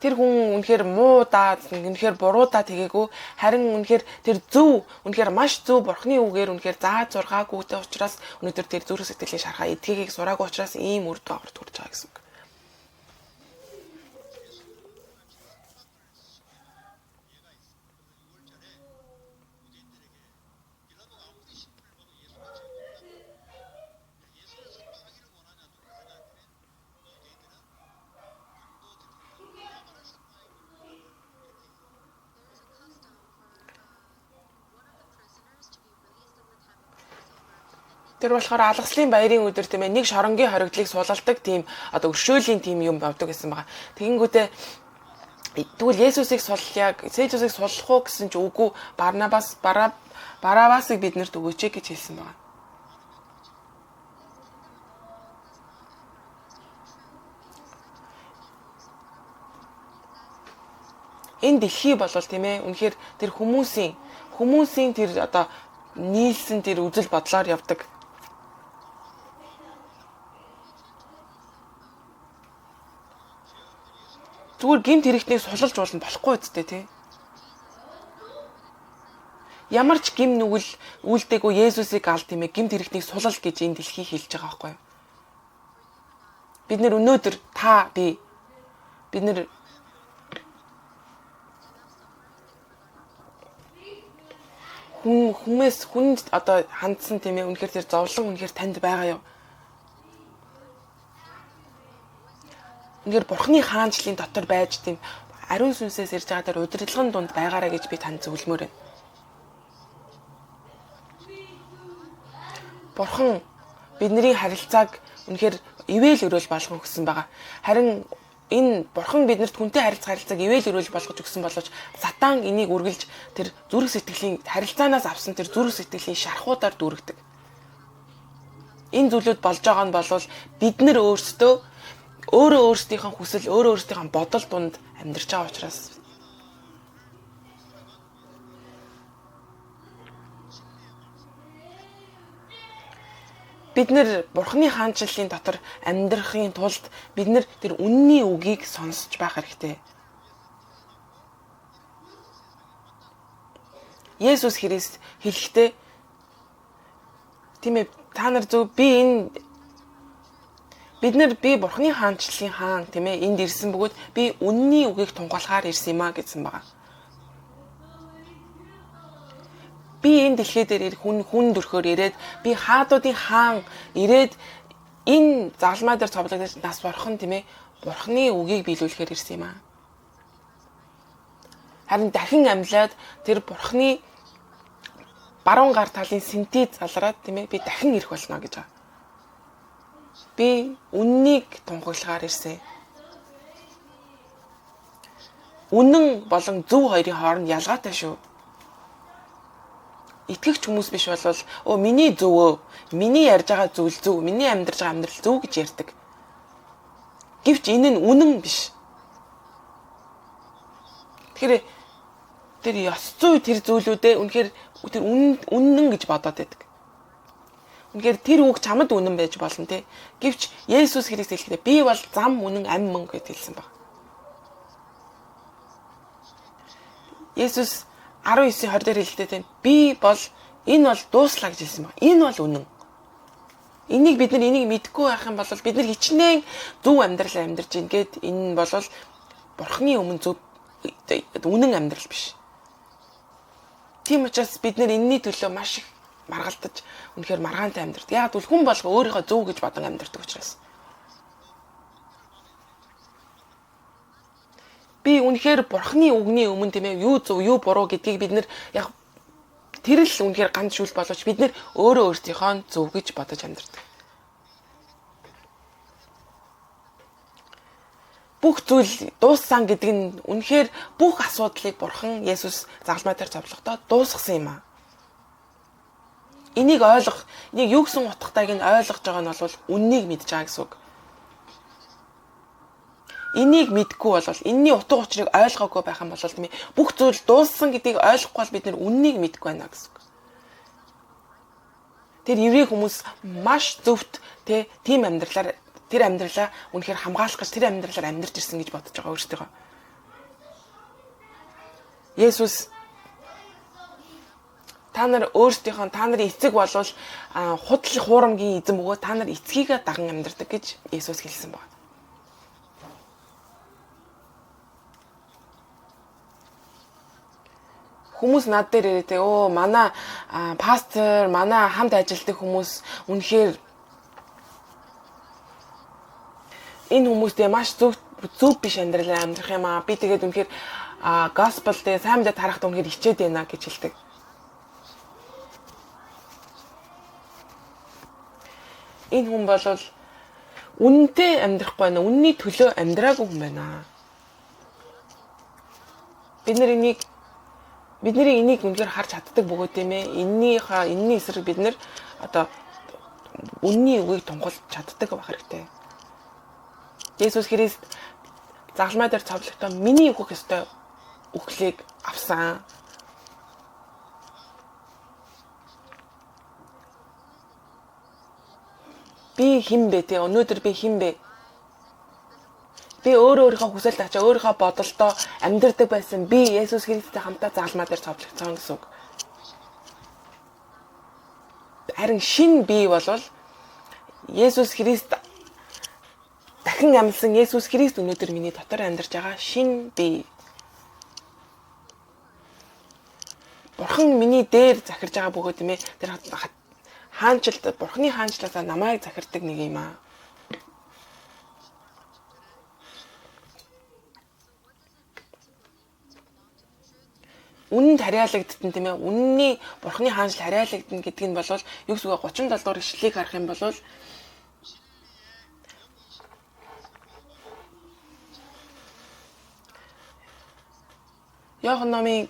Тэр хүн үнэхээр муу даа, үнэхээр буруу даа тэгээгүй. Харин үнэхээр тэр зөв, үнэхээр маш зөв Бурхны үгээр үнэхээр зааж зургаагүйтэй учраас өнөөдөр тэр зүрх сэтгэлийн шархаа эдгэгийг сураагүй учраас ийм үр дүн аварт хүрч байгаа гэсэн үг. Тэр болохоор алгаслын баярын өдөр тийм ээ нэг шоронгийн хоригдлыг суулгадаг тийм одоо өршөөлийн тийм юм авдаг гэсэн байгаа. Тэгэнгүүтээ тэгвэл Есүсийг суллах Есүсийг суллах уу гэсэн ч үгүй Барабасыг биднэрт өгөөч гэж хэлсэн байгаа. Энэ дэлхий болвол тийм ээ үнэхээр тэр хүмүүсийн тэр одоо нийлсэн тэр үзэл бодлоор явдаг. Зүгээр гэмт хэрэгтнийг сулж болно болохгүй үстэй тий. Ямар ч гим нүгэл үлдээгүй Есүсийг аль тийм ээ гэмт хэрэгтнийг сулал гэж энэ дэлхий хэлж байгаа байхгүй юу? Бид нэр өнөөдөр бид нэр хүнд одоо хандсан тийм ээ үнэхээр тэр зовлон үнэхээр танд байгаа юу? Үнэхээр Бурхны хаанчлалын дотор байж тийм ариун сүнсээс ирж байгаа тэр удирдлагын дунд байгаараа гэж би танд зөвлөмөр байна. Бурхан бидний харилцааг үнэхээр ивэл өрөөл болгох гэсэн байгаа. Харин энэ Бурхан биднэрт хүнтэй харилцааг ивэл өрөөл болгож өгсөн боловч сатан энийг үргэлж тэр зүрх сэтгэлийн харилцаанаас авсан тэр зүрх сэтгэлийн шархуудаар дүүргдэг. Энэ зүйлүүд болж байгаа нь бол бид нар өөрөө өөрсдийнхөө хүсэл, өөрөө өөрсдийнхөө бодол дунд амьдарч байгаа учраас. Бид нэр Бурхны хаанчлалын дотор амьдрахын тулд бид нэр тэр үнний үгийг сонсож байх хэрэгтэй. Есүс Христ хэлэхдээ тийм ээ та нар зөв би Бурхны хаанчлалын хаан тийм ээ энд ирсэн бөгөөд би үнний үгийг тунгаалахаар ирсэн юм а гэсэн байгаа. Би энэ дэлхий дээр хүн төрхөөр ирээд би хаадуудын хаан ирээд энэ загалмай дээр цовлогдож нас борхон тийм ээ Бурхны үгийг биелүүлэхээр ирсэн юм аа. Харин дахин амьлаад тэр Бурхны баруун гар талын синтез залраад тийм ээ би дахин ирэх болно гэж байгаа. Би үннийг тунхаглагаар ирсэн. Үнэн болон зөв хоёрын хооронд ялгаатай шүү. Итгэгч хүмүүс биш бол миний зөвөө, миний ярьж байгаа зүйл зөв, миний амьдарч байгаа амьдрал зөв гэж ярьдаг. Гэвч энэ нь үнэн биш. Тэгэхээр тэр ёс зүй тэр зүйлүүдээ үнэхээр тэр үнэн гэж бодоод байдаг. Үнэхээр тэр үг чамд үнэн байж болно те. Гэвч Есүс Христ хэлэхдээ би бол зам үнэн амь мөн гэж хэлсэн баг. Есүс 19:20 дээр хэлдэг тийм би бол энэ бол дууслаа гэж хэлсэн баг. Энэ бол үнэн. Энийг бид нар энийг мэдэхгүй байх юм бол бид нар хичнээн зөв амьдрал амьдарч ийн гэд энэ бол Бурхны өмнө зөв үнэн амьдрал биш. Тийм учраас бид нар энэний төлөө маш их маргалдаж үнэхээр маргаантай амьдрдаг. Яг бол хүн болго өөрийнхөө зөв гэж бодон амьдрдаг учраас. Би үнэхээр Бурхны үгний өмнө тийм ээ юу зөв юу буруу гэдгийг бид нар яг тэр л үнэхээр ганц шүүл боловч бид нар өөрөө өөрсдийнхөө зөв гэж бодож амьдрдаг. Бүх зүйл дууссан гэдэг нь үнэхээр бүх асуудлыг Бурхан Есүс загалмай дээр зовлохдоо дуусгасан юм аа. Энийг юу гэсэн утгатайг нь ойлгож байгаа нь бол үннийг мэдж байгаа гэсэн үг. Энийг мэдгүй бол энэний утга учирыг ойлгоогүй байх юм бол тийм ээ бүх зүйл дууссан гэдгийг ойлгохгүй бол бид нар үннийг мэдгүй байна гэсэн үг. Тэр еврей хүмүүс маш зөвхт тийм амьдралаар тэр амьдралаа үнэхээр хамгаалах гэж тэр амьдралаар амьдарч ирсэн гэж бодож байгаа өөрсдөө. Есүс та нар өөрсдийнхөө та нарын эцэг болвол худал хуурамгийн эзэн бөгөөд та нар эцгийгээ даган амьдардаг гэж Есүс хэлсэн байна. Хүмүүс над дээр ирээд манай пастор, манай хамт ажилладаг хүмүүс үнэхээр энэ хүмүүстэй маш зөв биш амьдралаар амьдрах юм аа. Би тэгээд үнэхээр gospel дээр сайн мэдээ тарахад үнэхээр хичээд байна гэж хэлдэг. Энэ хүн бол үнэнтэй амьдрахгүй байна. Үнний төлөө амьдраагүй хүн байна. Бид нарыг энийг үнэхээр харж чаддаг бөгөөд тийм ээ. Энэний эсрэг бид нар үнний үгийг тунхаглаж чаддаг байх хэрэгтэй. Есүс Христ загалмай дээр цовлогдоо миний өгөх ёстой үхлийг авсан. Би хэн бэ те? Өнөөдөр би хэн бэ? Би өөрийнхөө хүсэл тачаа өөрийнхөө бодолдоо амьдрдаг байсан. Би Есүс Христтэй хамтаа загалмай дээр цовлогдсон гэсэн үг. Харин шинэ би бол Есүс Христ дахин амьсан Есүс Христ өнөөдөр миний дотор амьдарч байгаа шинэ би. Бурхан миний дээр захирж байгаа бөгөөд тийм ээ тэр хаанчлалд Бурханы хаанчлалаас намайг захирдаг нэг юм аа. Үнэнд хариалагдсан тийм ээ. Үнний Бурханы хаанчлал хариалагдана гэдэг нь бол юу гэсэн үг 37 дугаар ишлэлийг харах юм бол Иохан номын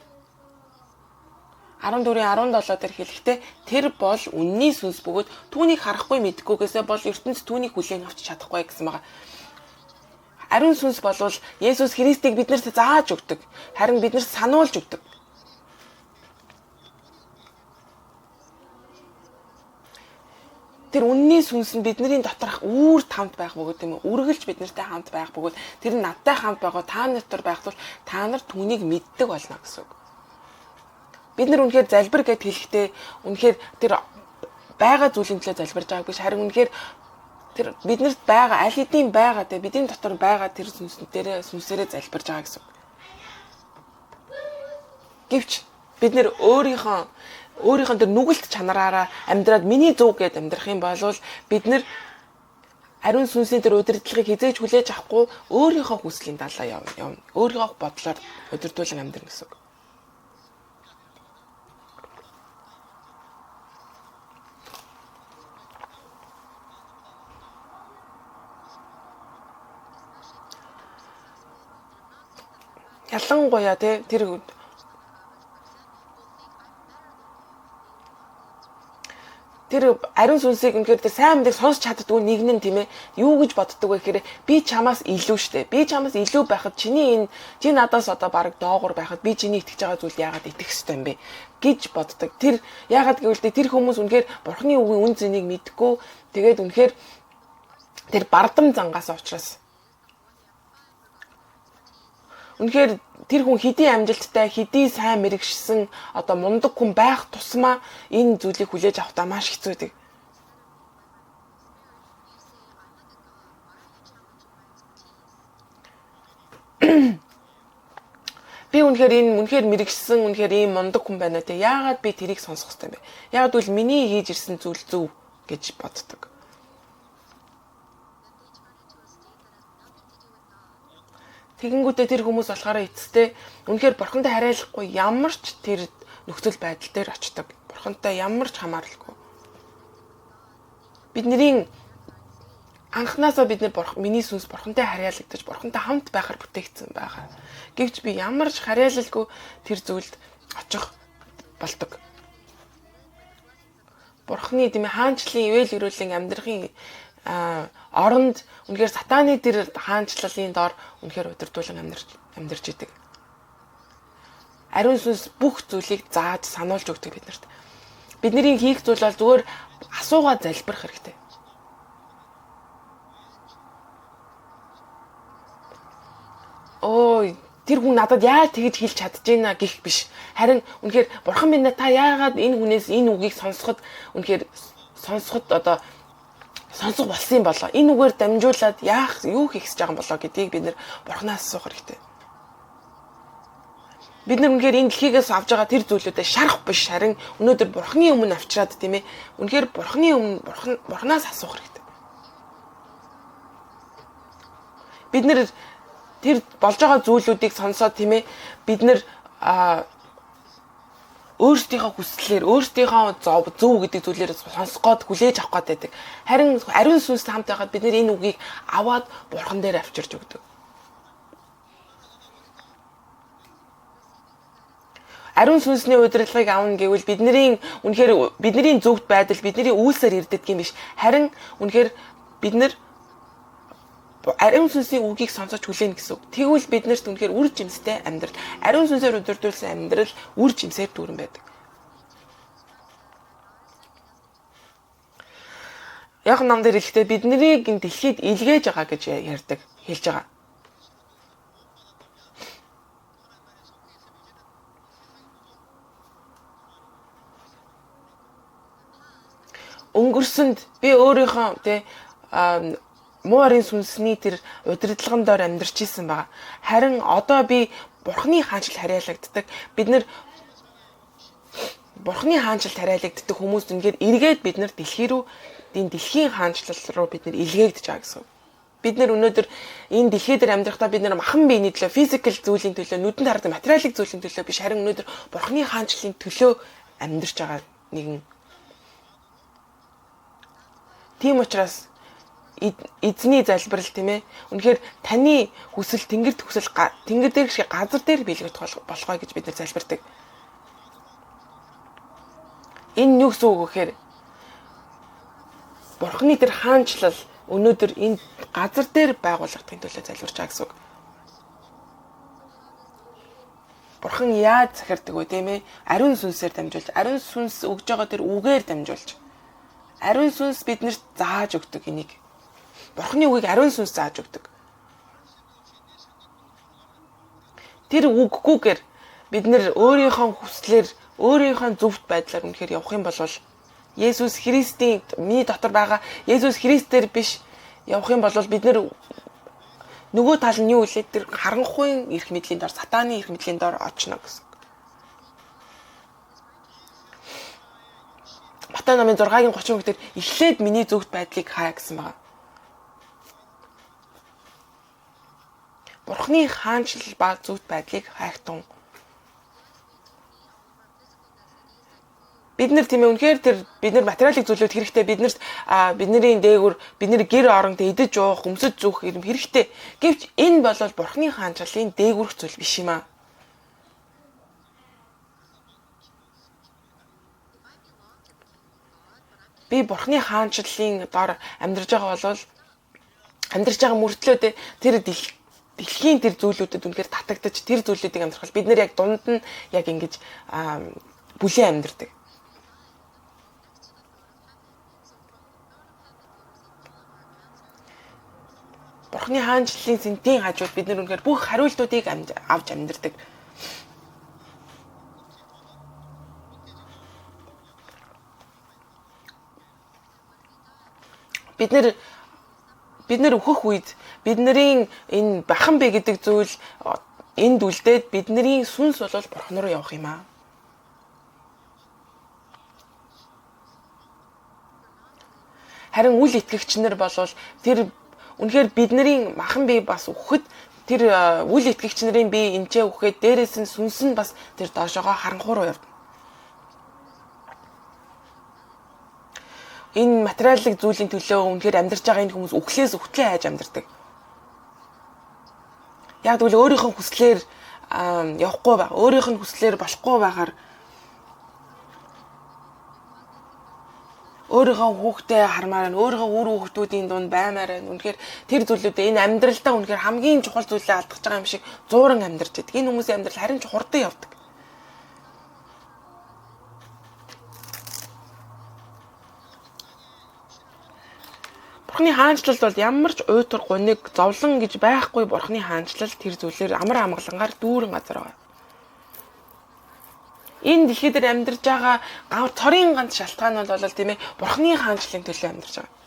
14:17 дээр хэлэхдээ тэр бол үнний сүнс бөгөөд түүнийг харахгүй мэдгүйгээсээ бол ертөнц түүнийг хүлээн авч чадахгүй гэсэн байгаа. Ариун сүнс бол Есүс Христийг биднэрт зааж өгдөг. Харин биднэрт сануулж өгдөг. Тэр үнний сүнс нь бидний доторх үүрт хамт байх бөгөөд тийм үү? Үргэлж биднэртэй хамт байх бөгөөд тэр нь надтай хамт байгаа та нар дотор байх тул та нар түүнийг мэддэг болно гэсэн үг. Бид нар үнэхээр залбир гэд хэлэхдээ үнэхээр тэр байгаа зүйлийн төлөө залбирж байгааг биш харин үнэхээр тэр биднэрт байгаа аль хэдийн байгаа те бидний дотор байгаа тэр сүнсээрээ залбирж байгаа гэсэн үг. Гэвч бид нар өөрийнхөө тэр нүгэлт чанараараа амьдраад миний зөв гэд амьдрах юм бол бид нар ариун сүнсний тэр удирдлагыг хизээж хүлээж авахгүй өөрийнхөө хүслийн далаа явна. Өөрийнхөө бодлоор удирдуулан амьдрна гэсэн үг. Ялангуяа тэр ариун сүнсийг үнэхээр тэр сайн мэдээг сонсч чаддгүй нэг нь тийм ээ юу гэж боддог вэ гэхээр би чамаас илүү штэ. Би чамаас илүү байхад чи надаас одоо баг доогуур байхад би чиний итгэж байгаа зүйл яагаад итгэх ёстой юм бэ гэж боддог. Тэр яагаад гэвэл тэр хүмүүс үнэхээр бурхны үгийн үн цэнийг мэдгүй тэгээд үнэхээр тэр бардам зангаас учраас үнэхээр тэр хүн хэдий амжилттай, хэдий сайн мэрэгшсэн одоо мундаг хүн байх тусмаа энэ зүйлийг хүлээж авахдаа маш хэцүү байдаг. Би үнэхээр мэрэгшсэн, үнэхээр ийм мундаг хүн байна те. Яагаад би тэрийг сонсох хэрэгтэй юм бэ? Яагаад гэвэл миний хийж ирсэн зүйл зөв гэж боддог. Тэгэнгүүтээ тэр хүмүүс болохоор эцэстээ үнэхээр бурхантай харьяалахгүй ямар ч тэр нөхцөл байдал дээр очдог. Бурхантай ямар ч хамааралгүй. Бидний анхнаасаа миний сүнс бурхантай харьяалагдаж, бурхантай хамт байхаар бүтээгдсэн байгаа. Гэвч би ямар ч харьяалалгүй тэр зүйлд очих болдог. Бурхны тийм хаанчлалын ивэл өрөөлийн амьдрахын оронд үнэхээр сатаны тэр хаанчлалын доор үнэхээр удирдуулан амьдарч идэг. Ариун сүнс бүх зүйлийг зааж сануулж өгдөг биднэрт. Бидний хийх зүйл бол зүгээр асуугаад залбирах хэрэгтэй. Ой, тэр хүн надад яаж тэгж хэлж чадчихэйна гэх биш. Харин үнэхээр бурхан минь та яагаад энэ хүнээс энэ үгийг сонсоход одоо сонсох болсон юм болоо. Энэ үгээр дамжуулаад юу хийх гэж байгаа юм болоо гэдгийг бид нэр бурхнаас асуух хэрэгтэй. Бид нар үнэхээр энэ дэлхийгээс авж байгаа тэр зүйлүүдэд шарах биш, харин өнөөдөр бурхны өмнө авчираад тийм ээ. Үнэхээр бурхны өмнө бурхнаас асуух хэрэгтэй. Бид нэр тэр болж байгаа зүйлүүдийг сонсоод тийм ээ. Бид нэр өөрсдийнхөө хүслээр, өөрсдийнхөө зөв гэдэг зүйлээр сонсох гээд хүлээж авах гээд байдаг. Харин ариун сүнстэй хамт байхад бид энэ үгийг аваад бурхан дээр авчирч өгдөг. Ариун сүнсний удирдлагыг авна гэвэл бидний зөвхт байдал, бидний үйлсээр ирдэг юм биш. Харин үнэхээр бид нар ариун сүнсийн үгийг сонсож хүлээнэ гэсэн үг. Тэгвэл биднэрт үнэхээр үр жимстэй амьдрал, ариун сүнсээр удирдуулсан амьдрал үр жимсээр дүүрэн байдаг. Яг нам дээр хэлэхдээ биднийг энэ дэлхийд илгээж байгаа гэж хэлж байгаа. Өнгөрсөнд би өөрийнхөө муу арын сүнсний тэр удирдлагын доор амьдарч исэн байгаа. Харин одоо би бурхны хаанчлалд харьяалагддаг. Бид нэр бурхны хаанчлалд харьяалагддаг хүмүүс үнэхээр эргээд бид нар дэлхийн хаанчлал руу бид нар илгээгдэж байгаа гэсэн. Бид нар өнөөдөр энэ дэлхий дээр амьдрахдаа бид нар махан биений төлөө, физикал зүйлийн төлөө, нүдэнд харагдах материалын зүйлийн төлөө биш, харин өнөөдөр бурхны хаанчлалын төлөө амьдарч байгаа нэгэн. Тийм учраас эзний залбирал тийм ээ. Үнэхээр таны хүсэл тэнгэр дээр шиг газар дээр биелэгдэх болохоо гэж бид нар залбирдаг. Энэ юу гэсэн үг вэ гэхээр бурхны тэр хаанчлал өнөөдөр энэ газар дээр байгуулагдахын төлөө залбирч байгаа гэсэн үг. Бурхан яаж захирдаг вэ тийм ээ? Ариун сүнсээр дамжуулж, ариун сүнс өгж байгаа тэр үгээр дамжуулж. Ариун сүнс биднэрт зааж өгдөг энийг. Бурхны үгийг ариун сүнс зааж өгдөг. Тэр үггүйгээр бид нэр өөрийнхөө хүслээр, өөрийнхөө зөвхт байдлаар үнэхээр явах юм бол Есүс Христийн миний дотор байгаа Есүс Христээр биш явах юм бол бид нэр нөгөө тал нь юу вэ? Тэр харанхуйн эрх мэдлийн дор, сатааны эрх мэдлийн дор очно гэсэн. Матай номын 6-гийн 30 дээр эхлээд миний зөвхт байдлыг хаа гэсэн байна. Бурхны хаанчлал ба зөвхт байдлыг хайхтун. Бид нар тийм ээ үнэхээр тэр бид нар материалын зүйлүүд хэрэгтэй бидний дээгүр бидний гэр оронд идэж уух, өмсөж зүүх юм хэрэгтэй. Гэвч энэ бол Бурхны хаанчлалын дээгүрх зүйл биш юм аа. Би Бурхны хаанчлалын дор амьдарч байгаа мөртлөө тэр дэлхийн тэр зүйлүүдэд үнэхээр татагдаж тэр зүйлүүдийг амьдрах бид нар яг дунд нь яг ингэж бүлээн амьдардаг. Бурхны хаанчлалын сэнтийн хажууд бид нар үнэхээр бүх хариултуудыг авч амьдардаг. Бид нар өөхөх үед бидний энэ бахан бэ гэдэг зүйл энд үлдээд бидний сүнс бол Бурхан руу явах юм аа. Харин үл итгэгч нар бол тэр үнэхээр бидний махан бие бас өөхөд тэр үл итгэгч нарын бие энчээ өөхөд дээрээс нь сүнс нь бас тэр доошоогоо харанхуй руу явна. Энэ материалын зүйлийн төлөө үнэхээр амьдарч байгаа энэ хүмүүс өглөөс өгтлээ хайж амьдардаг. Яг тэгвэл өөрийнхөө хүслээр явахгүй байгаа. Өөрийнх нь хүслээр болохгүй байгаар өөрийнхөө хүүхдээ хармаар нь өөрийнхөө үр хүүхдүүдийн дунд баймаар нь үнэхээр тэр зүйлүүдээ энэ амьдралдаа үнэхээр хамгийн чухал зүйлээ алдах байгаа юм шиг зууран амьдарч байдаг. Энэ хүмүүсийн амьдрал харин ч хурдан явдаг. Бурхны хаанчлал бол ямар ч уйтар гуниг зовлон гэж байхгүй Бурхны хаанчлал тэр зүйлээр амар амгалангаар дүүрэн газар байгаа. Энэ дэлхий дээр амьдарч байгаа цорын ганц шалтгаан нь бол тийм ээ Бурхны хаанчлалын төлөө амьдарч байгаа.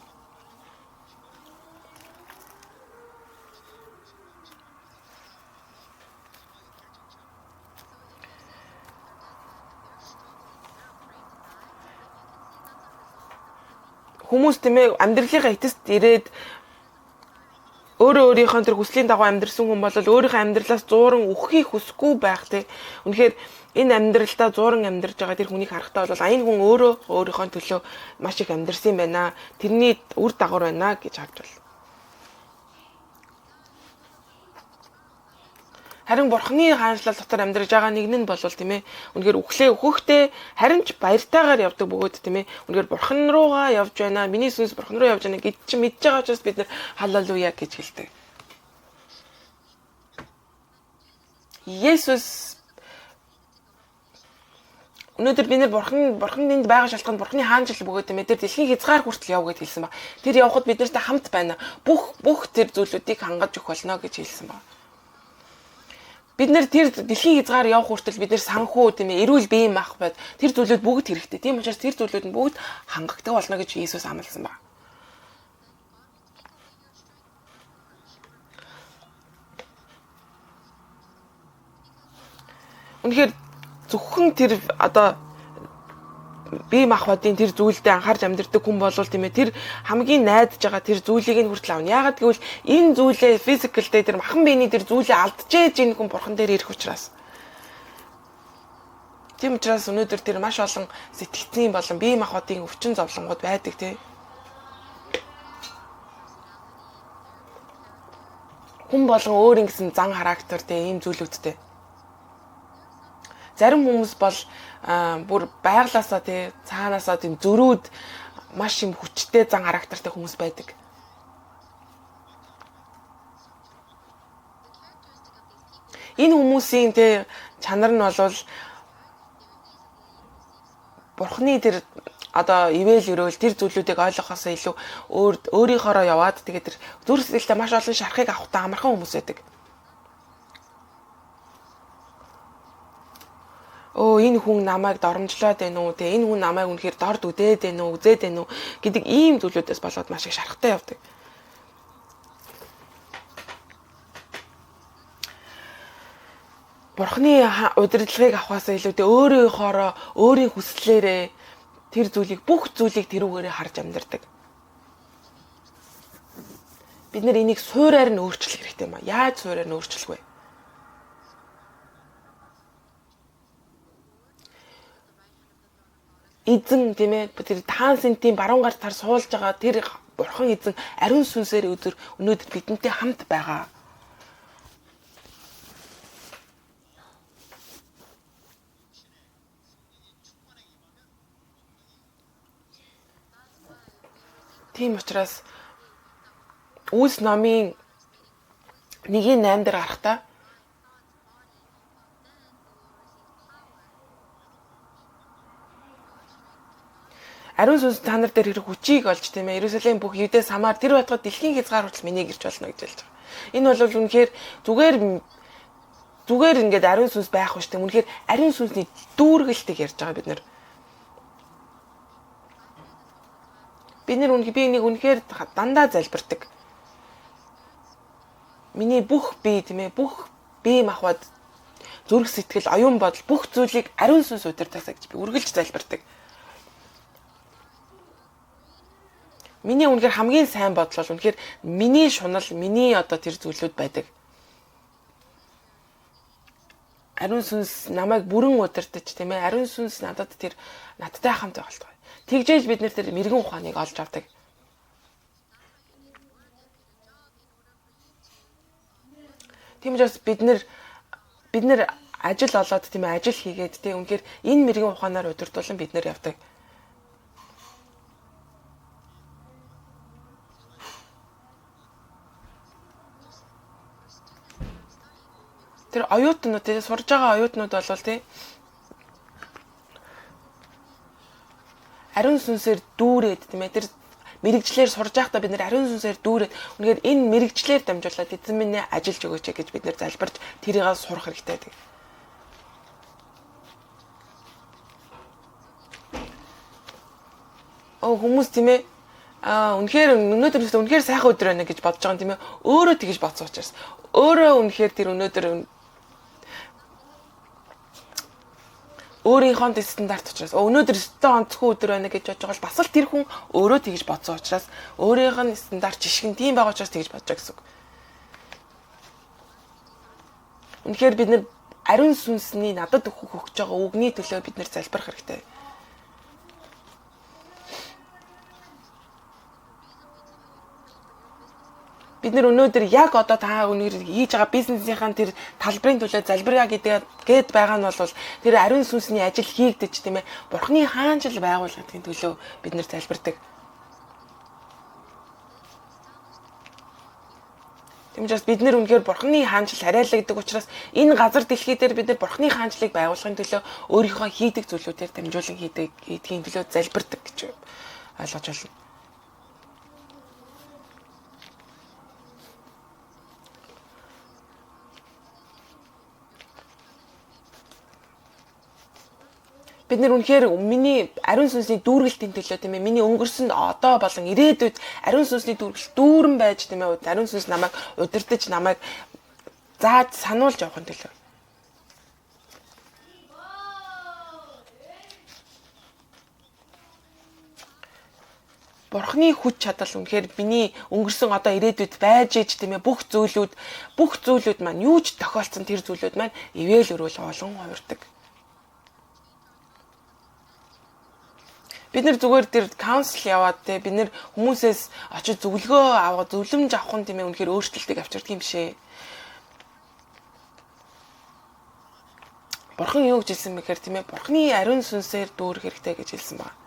Хүмүүс тийм ээ амьдралынхаа эцэст ирээд өөрийнхөө тэр хүслийн дагуу амьдрсан хүн бол өөрийнхөө амьдралаас зууран өөхийг хүсэхгүй байх тий. Үнэхээр энэ амьдралдаа зууран амьдарч байгаа тэр хүнийг харахтаа бол энэ хүн өөрийнхөө төлөө маш их амьдрсан юм байна. Тэрний үр дагавар байна гэж харж байна. Харин Бурхны хаанчлал дотор амьдарч байгаа нэг нь бол тийм ээ үнэхээр өглөө өөхөхдөө харин ч баяртайгаар явдаг бөгөөд тийм ээ үнэхээр Бурхан руугаа явж байна. Миний сүнс Бурхан руу явж байна гэж чи мэдж байгаа учраас бид нар халелуя гэж хэлдэг. Есүс өнөөдөр бид нар Бурханд энд байгаа шалтгаан Бурхны хаанчлал бөгөөд тийм ээ тэр дэлхийн хязгаар хүртэл яв гэж хэлсэн ба. Тэр явхад бид нартай хамт байна. Бүх тэр зүйлүүдийг хангаж өгөх болно гэж хэлсэн ба. Бид нэр тэр дэлхийн хязгаар явах хүртэл бид нэр санхүү тийм ээ эрүүл биеийн мах бод тэр зүйлүүд бүгд хэрэгтэй. Тийм учраас тэр зүйлүүд нь бүгд хангагддаг болно гэж Иесус амласан байна. Үнэхээр зөвхөн тэр одоо бие махбодын тэр зүйлдээ анхаарч амьдэрдэг хүн бол тийм ээ тэр хамгийн найдаж байгаа тэр зүйлийг нь хүртэл авна. Яагаад гэвэл энэ зүйлээ физикалдээ тэр махан биений тэр зүйлээ алдчихэж энэ хүн Бурхан дээр ирэх учраас. Тийм учраас өнөөдөр тэр маш олон сэтгцийн болон бие махбодын өвчин зовлонгууд байдаг тий. Хүн болгон өөр ингэсэн зан характертэй ийм зүйлүүдтэй. Зарим хүмүүс бол бүр байглаасаа тий цаанаасаа тийм зөрүүд маш юм хүчтэй зан характертай хүмүүс байдаг. Энэ хүмүүсийн тий чанар нь бол Бурхны тэр одоо ивэл өрөөл тэр зүйлүүдийг ойлгохоос илүү өөрийнхоороо яваад тэгээд тэр зүрх сэтгэлдээ маш олон шарахыг авахтаа амархан хүмүүс байдаг. Энэ хүн намайг доромжлоод байна уу? Тэгээ энэ хүн намайг үнэхээр дорд үдээд байна уу? Үзээд байна уу? Гэдэг ийм зүйлүүдээс болоод маш их шарахтай явдаг. Бурхны удирдлагыг авахаас илүү өөрийнхоороо өөрийн хүслээрээ тэр зүйлийг бүх зүйлийг тэрүүгээрээ харж амьдардаг. бид нар энийг суураар нь өөрчлөх хэрэгтэй юм а. Яаж суураар нь өөрчлөх вэ? Эзэн тийм ээ тэр таан сентийн баруун гар тар суулж байгаа тэр бурхан эзэн ариун сүнсээр өнөөдөр бидэнтэй хамт байгаа. Тийм учраас Үлс номын 1:8 дээр гарахтаа ариун сүнс та нар дээр хэрэг хүчийг олж тийм ээ Иерусалим бүх Юдэ Самар тэр байтугай дэлхийн хязгаар хүртэл миний гэрч болно гэж хэлж байгаа. Энэ бол үнэхээр зүгээр ингээд ариун сүнс байх биш тийм үнэхээр ариун сүнсний дүүргэлтийг ярьж байгаа бид нар. Би нэг үнэхээр дандаа залбирдаг. Миний бүх бие тийм ээ бүх бие махбод зүрх сэтгэл оюун бодол бүх зүйлийг ариун сүнс удирдахсаа гэж би үргэлж залбирдаг. Миний үнэхээр хамгийн сайн бодол бол үнэхээр миний шунал, миний одоо тэр зүйлүүд байдаг. Ариун сүнс намайг бүрэн удирдах тийм ээ. Ариун сүнс надтай хамт байх болтугай. Тэгжээж бид нэр тэр мэрэгэн ухааныг олж авдаг. Тийм учраас бид нэр ажил олоод тийм ээ ажил хийгээд тийм үнэхээр энэ мэрэгэн ухаанаар удирдуулан бид нэр явдаг. Тэр оюутнууд тийм сурж байгаа оюутнууд бол тийм ариун сүнсээр дүүрээд тийм ээ тэр мэрэгчлэр сурж байхдаа бид нэр ариун сүнсээр дүүрээд үнэхээр энэ мэрэгчлэр дамжуулаад эзэн минь ажиллаж өгөөч гэж бид нэр залбирч тэрийг сурах хэрэгтэй гэдэг. Хүмүүс тийм ээ үнэхээр сайхан өдөр байна гэж бодож байгаа юм тийм ээ өөрөө тэгж бодсон учраас өөрөө үнэхээр тэр өнөөдөр өөрийнхөө стандарт учраас өнөөдөр өстө онцгүй өдөр байна гэж бодож байгаа бол бас л тэр хүн өөрөө тэгж бодсон учраас өөрийнх нь стандарт жишгэн тийм байгаа учраас тэгж бодож байгаа гэсэн үг. Үнэхээр бид нэр ариун сүнсний надад өгч байгаа үгний төлөө бид нэр залбирах хэрэгтэй. Бид нэр өнөөдөр яг одоо та өнөөдөр хийж байгаа бизнесийнхаа тэр талбарын төлөө залбираа гээд байгаа нь бол тэр ариун сүнсний ажил хийгдэж тийм ээ Бурхны хаанчил байгууллагын төлөө бид нэр залбирдаг. Тийм учраас бид нэр үнэхээр Бурхны хаанчил хариалагддаг учраас энэ газар дэлхий дээр бид нэр Бурхны хаанчлыг байгуулахын төлөө өөрийнхөө хийдэг зүйлүүдээр дамжуулан хийдгийн төлөө залбирдаг гэж ойлгож байна. Бид нэр үнэхээр миний ариун сүнсний дүүргэлтийн төлөө тийм ээ миний өнгөрсөн одоо болон ирээдүйд ариун сүнсний дүүргэлт дүүрэн байж тийм ээ ариун сүнс намайг удирдах намайг зааж сануулж явахын төлөө. Бурхны хүч чадал үнэхээр миний өнгөрсөн одоо ирээдүйд байж иж тийм ээ бүх зүйлүүд маань юу ч тохиолдсон тэр зүйлүүд маань ивэл өрөөл олон хувирдаг. Бид нэр зүгээр тэр каунсел яваад те бид нэр хүмүүсээс очиж зөвлөгөө аваад зөвлөмж авах нь тийм ээ үнэхээр өөрчлөлтийг авчирдаг юм шээ. Бурхан юу гэж хэлсэн бэхээр тийм ээ Бурханы ариун сүнсээр дүүрэх хэрэгтэй гэж хэлсэн байна.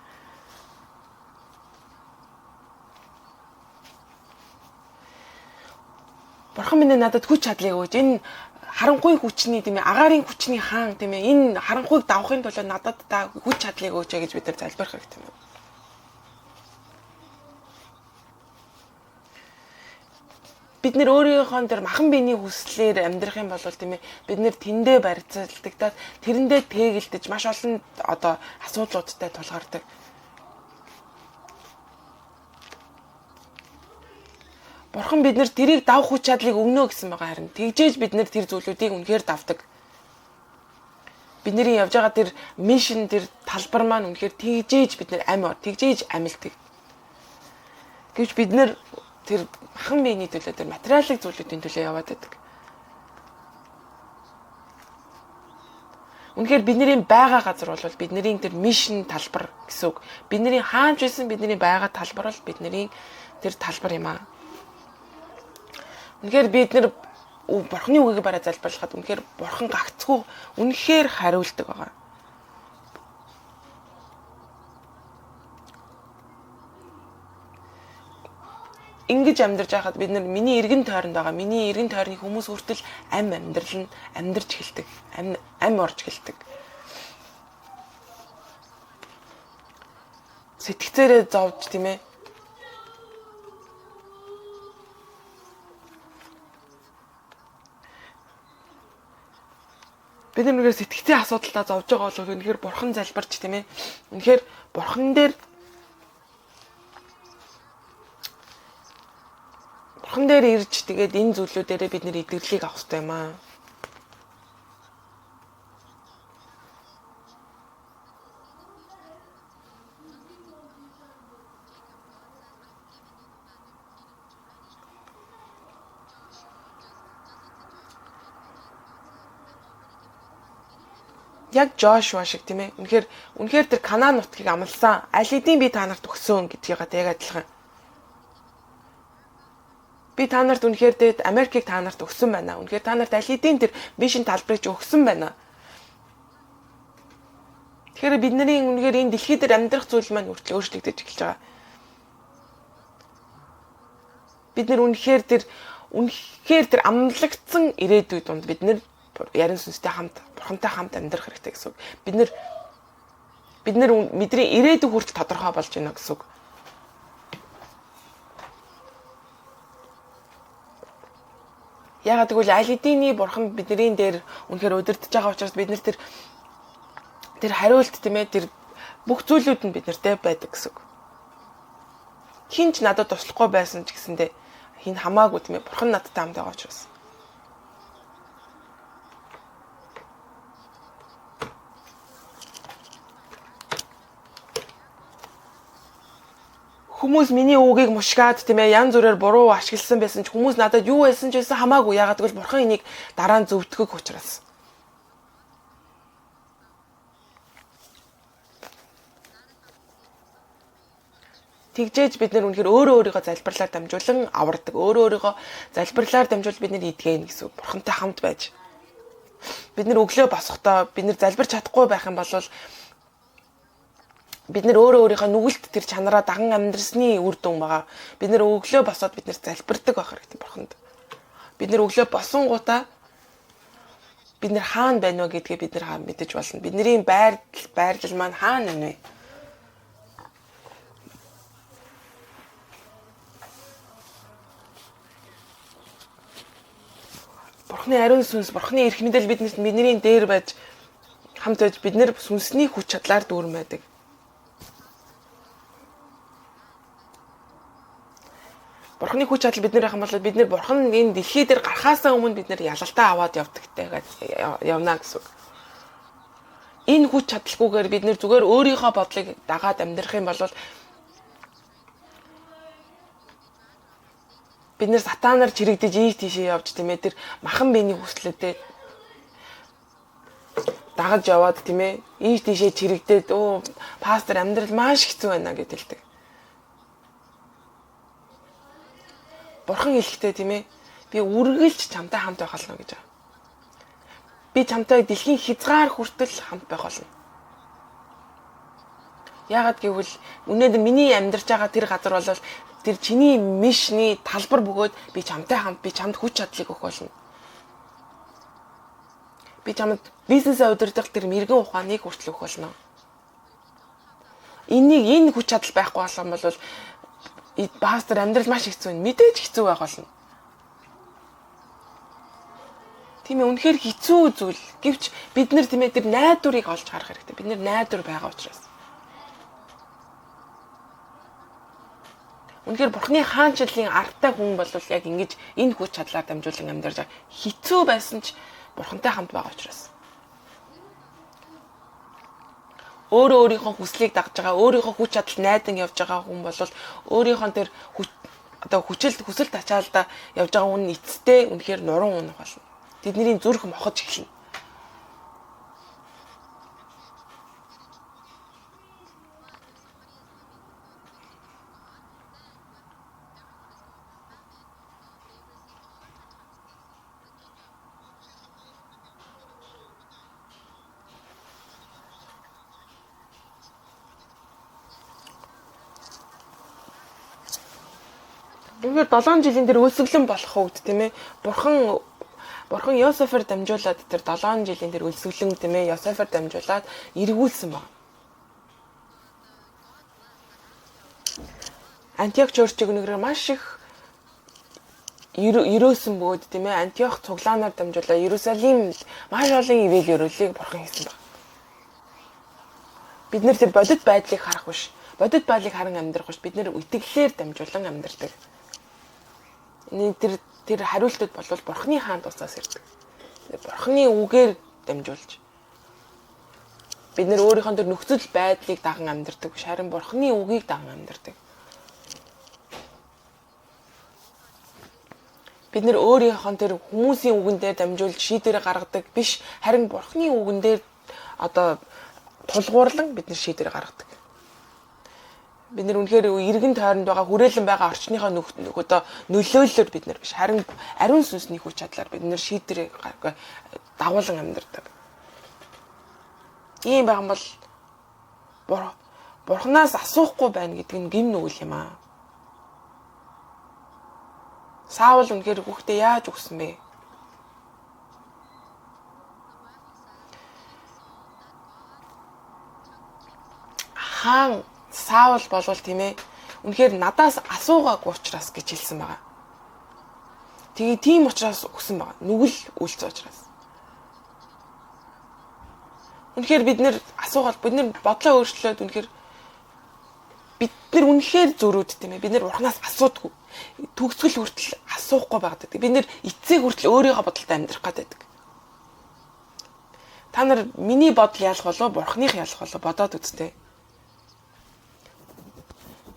Бурхан минь надад хүч чадлыг өгөөч. Энэ харанхуй хүчний тийм ээ агаарын хүчний хаан тийм ээ энэ харанхуйг давахын тулд надад та хүч чадлыг өгөөч гэж бид нар залбирах хэрэгтэй юм. Бид нэр өөрийнхөө тэр махан биений хүслээр амьдрах юм бол тийм ээ бид нэр тэндээ барьцаалдагдаад тэрэндээ тэгэлдэж маш олон одоо асуудлуудтай тулгардаг. Бурхан биднэрт тэрийг давах хүч чадлыг өгнө гэсэн байгаа харин тэгжээж бид нэр тэр зүйлүүдийг үнэхээр давдаг. Бидний явж байгаа тэр мишн тэр талбар маань үнэхээр тэгжээж бид нэр тэгжээж амилдаг. Гэвч бид нэр тэр махан биений төлөө тэр материалын зүйлүүдийн төлөө яваад байдаг. Үнэхээр бидний байгаа газар бол бидний тэр мишн талбар гэсэн үг. Бидний хаанч байсан бидний байгаа талбар бол бидний тэр талбар юм аа. Үнэхээр бид нэр бурхны үгийг бараа залбирлахад үнэхээр бурхан гагцгүй үнэхээр хариулдаг байгаа. Ингэж амьдарч байхад бид нар миний эргэн тойронд байгаа миний эргэн тойрны хүмүүс хүртэл амьдрал нь амьдарч эхэлдэг. Ам орж эхэлдэг. Сэтгцээрээ зовж тийм ээ. Бид нэгээр сэтгцийн асуудалтай зовж байгаа бол үнэхээр бурхан залбирч тийм ээ. Үнэхээр бурхан дээр ирж тэгээд энэ зүйлүүдээрээ бид нэр идэвхлийг авах хэрэгтэй юм аа. Яг Жошуа шиг тийм ээ. Үнэхээр тэр Канаан нутгийг амласан. Аль хэдийн би та нарт өгсөн гэдгийг яг адилхан. Би та нарт үнэхээр дээд Америкийг та нарт өгсөн байна. Үнэхээр та нарт аль хэдийн тэр вишн талбарыг өгсөн байна. Тэгэхээр бидний үнэхээр энэ дэлхий дээр амьдрах зүйл маань хүртэл өөрчлөгдөж эхэлж байгаа. Бид нэр үнэхээр тэр амлагдсан ирээдүйд донд бид нэр ярин сүнстэй хамт бурхантай хамт амьдрах хэрэгтэй гэсэн үг. Бид нэр бидний ирээдүй хүртэл тодорхой болж байна гэсэн үг. Ягаад гэвэл аль хэдийн бурхан бидний дээр үнэхээр удирдах байгаа учраас бид нар тэр хариулт тийм ээ тэр бүх зүйлүүд нь бид нартэй байдаг гэсэн үг. Хинч надад туслахгүй байсан ч гэсэндээ хин хамаагүй тийм ээ бурхан надтай хамт байгаа учраас. Хүмүүс миний үгийг мушгаад тийм ээ янз бүрээр буруу ашигласан байсан ч хүмүүс надад юу байсан ч гэсэн хамаагүй яагаад гэвэл бурхан энийг дараа нь зөвтгөх учраас. Тэгжээж бид нэр үнэхээр өөрийнхөө залбирлаар дамжуулан авардаг. Өөрийнхөө залбирлаар дамжуул бид нэр идэгэн гэсэн. Бурхантай хамт байж. Бид нэр өглөө босохдоо бид нэр залбирч чадахгүй байх юм бол бид нэр өөрийнхөө нүгэлт тэр чанараа даган амьдрсны үр дүн байгаа. Бид нэр өглөө босоод бид нэр залбирдаг байх хэрэгтэй бурханд. Бид нэр өглөө босонгуудаа бид нэр хаана байна вэ гэдгээ бид нэр мэдэж болно. Бидний байрлал маань хаана байна вэ? Бурхны ариун сүнс, бурхны эрх мэдэл бидний дээр байж хамт байж бид нэр сүнсний хүч чадлаар дүүрэн байдаг. Бурхны хүч чадал бид нэр хам бол бид нэр бурхан энэ дэлхий дээр гарахаасаа өмнө бид нэр ялалтаа аваад явдагтай явна гэсэн. Энэ хүч чадалгүйгээр бид нэр зүгээр өөрийнхөө бодлыг дагаад амьдрах юм бол бид нэр сатанаар чирэгдэж ийш тийшээ явж тийм ээ тэр махан биений хүслээдээ дагаж яваад тийм ээ ийш тийшээ чирэгдээд пастор амьдрал маш хэцүү байна гэж хэлдэг. Бурхан хэлэхдээ тийм ээ би үргэлж чамтай хамт байх болно гэж. Би чамтай дэлхийн хязгаар хүртэл хамт байх болно. Яагаад гэвэл өнөөдөр миний амьдарч байгаа тэр газар бол тэр чиний мишний талбар бөгөөд би чамтай хамт би чамд хүч чадлыг өгөх болно. Би чамд бизнесээ удирдах тэр мэрэгэн ухааныг хүртэл өгөх болно. Энэ хүч чадал байхгүй болох юм бол пастор амьдрал маш хэцүү вэ? Мэдээж хэцүү байх болно. Тийм ээ үнэхээр хэцүү зүйл. Гэвч бид нар тийм ээ тэр найдварыг олж харах хэрэгтэй. Бид нар найдвар байгаа учраас. Үнэхээр бурхны хаанчлалын аргатай хүн бол яг ингэж энэ хүч чадлаар дамжуулан амьдарч байгаа. Хэцүү байсан ч бурхантай хамт байгаа учраас. Өөрийнхөө хүслийг дагж байгаа, өөрийнхөө хүч чадал найдан явж байгаа хүн бол өөрийнхөө тэр одоо хүсэл тачаалдаа явж байгаа хүн эцэстээ үнэхээр нуруу унах болно. Тэдний зүрх мохож эхэлнэ. Ингээд 7 жилийн дээр өлсгөлэн болох хөвд тийм ээ. Бурхан Йосефээр дамжуулаад тэр 7 жилийн дээр өлсгөлэн тийм ээ Йосефээр дамжуулаад эргүүлсэн баг. Антиох чорчиг нэгрээр маш их ерөөсөн бөгөөд тийм ээ Антиох цуглаанаар дамжуулаад Иерусалим маш олон ивэл өрөөлийг бурхан хийсэн баг. Бид нэр тэр бодит байдлыг харах биш. Бодит байдлыг харан амьдрах биш. Бид нэр итгэлээр дамжуулан амьдрдаг. Тэр хариултууд бол бурхны хаан тусаас ирдэг. Бурхны үгээр дамжуулж. Бид нэр өөрийнхөө тэр нөхцөл байдлыг даган амьдардаг биш, харин бурхны үгийг даган амьдардаг. Бид нэр өөрийнхөө тэр хүмүүсийн үгэн дээр дамжуулж шийдвэрээ гаргадаг биш, харин бурхны үгэн дээр одоо тулгуурлан бид нэр шийдвэрээ гаргадаг. Бид нэр үнэхээр иргэн тойронд байгаа хүрээлэн байгаа орчныхоо одоо нөлөөллөөр бид нэр биш, харин ариун сүнсний хүч чадлаар бид нэр шийдвэрээ дагуулan амьдардаг. Ийм байгаа бол бурхнаас асуухгүй байна гэдэг нь гин нүгэл юм аа. Саул үнэхээр хүүхдээ яаж өгсөн бэ? Хаан Саул болвол тийм ээ үнэхээр надаас асуугаагүй учраас гэж хэлсэн байгаа. Тэгээ тийм учраас өгсөн байгаа. Нүгэл үйлцэн учраас. Үнэхээр бид нэр асуугаад бид нэр бодлоо өөрчлөөд үнэхээр бид нэр үнэхээр зөрүүд тийм ээ. Бид нэр бурхнаас асуудгүй. Төгсгөл хүртэл асуухгүй байгаад. Бид нэр эцэг хүртэл өөрийнхөө бодолтой амьдрах гэдэг. Та нар миний бодол ялах болов бурхных ялах болов бодоод үзтээ.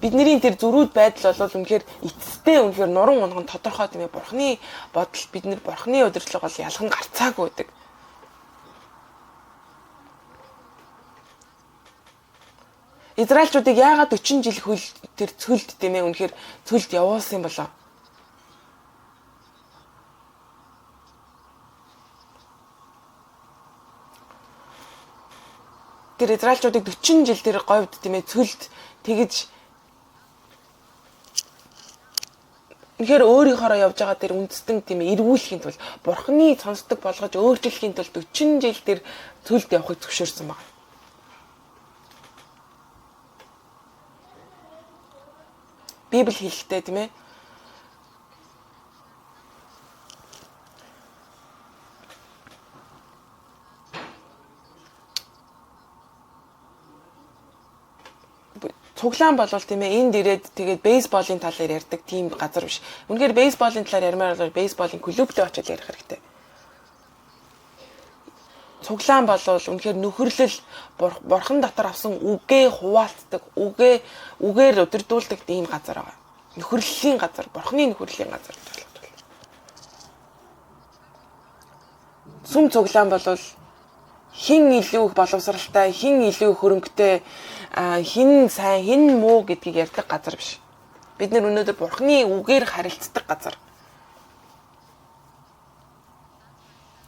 Бидний тэр зөрүүд байдал бол үнэхээр эцэстээ үнэхээр нуран унган тодорхой тийм ээ. Бурхны бодол бид нэр бурхны удирдлага бол ялхан гарцаагүй байдаг. Израильчуудыг яагаад 40 жил тэр цөлд тийм ээ үнэхээр цөлд явуулсан юм болоо? Тэр израильчуудыг 40 жил тэр говьд тийм ээ цөлд тэгж үнэхээр өөрийнхоороо явж байгаа тэр үндэстэн тийм эргүүлэхийн тулд бурхны сонсдог болгож өөрчлөхийн тулд 40 жил тэр цөлд явахыг зөвшөөрсөн байна. Библи хэлэхдээ тийм ээ цуглаан болвол тийм ээ энд ирээд тэгээд бейсболын талаар ярьдаг тийм газар биш. Үнэхээр бейсболын талаар ярмаар бол бейсболын клубтээ очиж ярих хэрэгтэй. Цуглаан болвол үнэхээр нөхөрлөл бурхан дотор авсан үгээ хуваалцдаг, үгээр удирдуулдаг тийм газар байгаа. Нөхөрлөлийн газар, бурханы нөхөрлөлийн газар болгож байна. Сүм цуглаан болвол хин илүү их боловсралтай, хин илүү хөрөнгөтэй, хин сайн, хин муу гэдгийг ярьдаг газар биш. Бид нар өнөөдөр бурхны үгээр харилцдаг газар.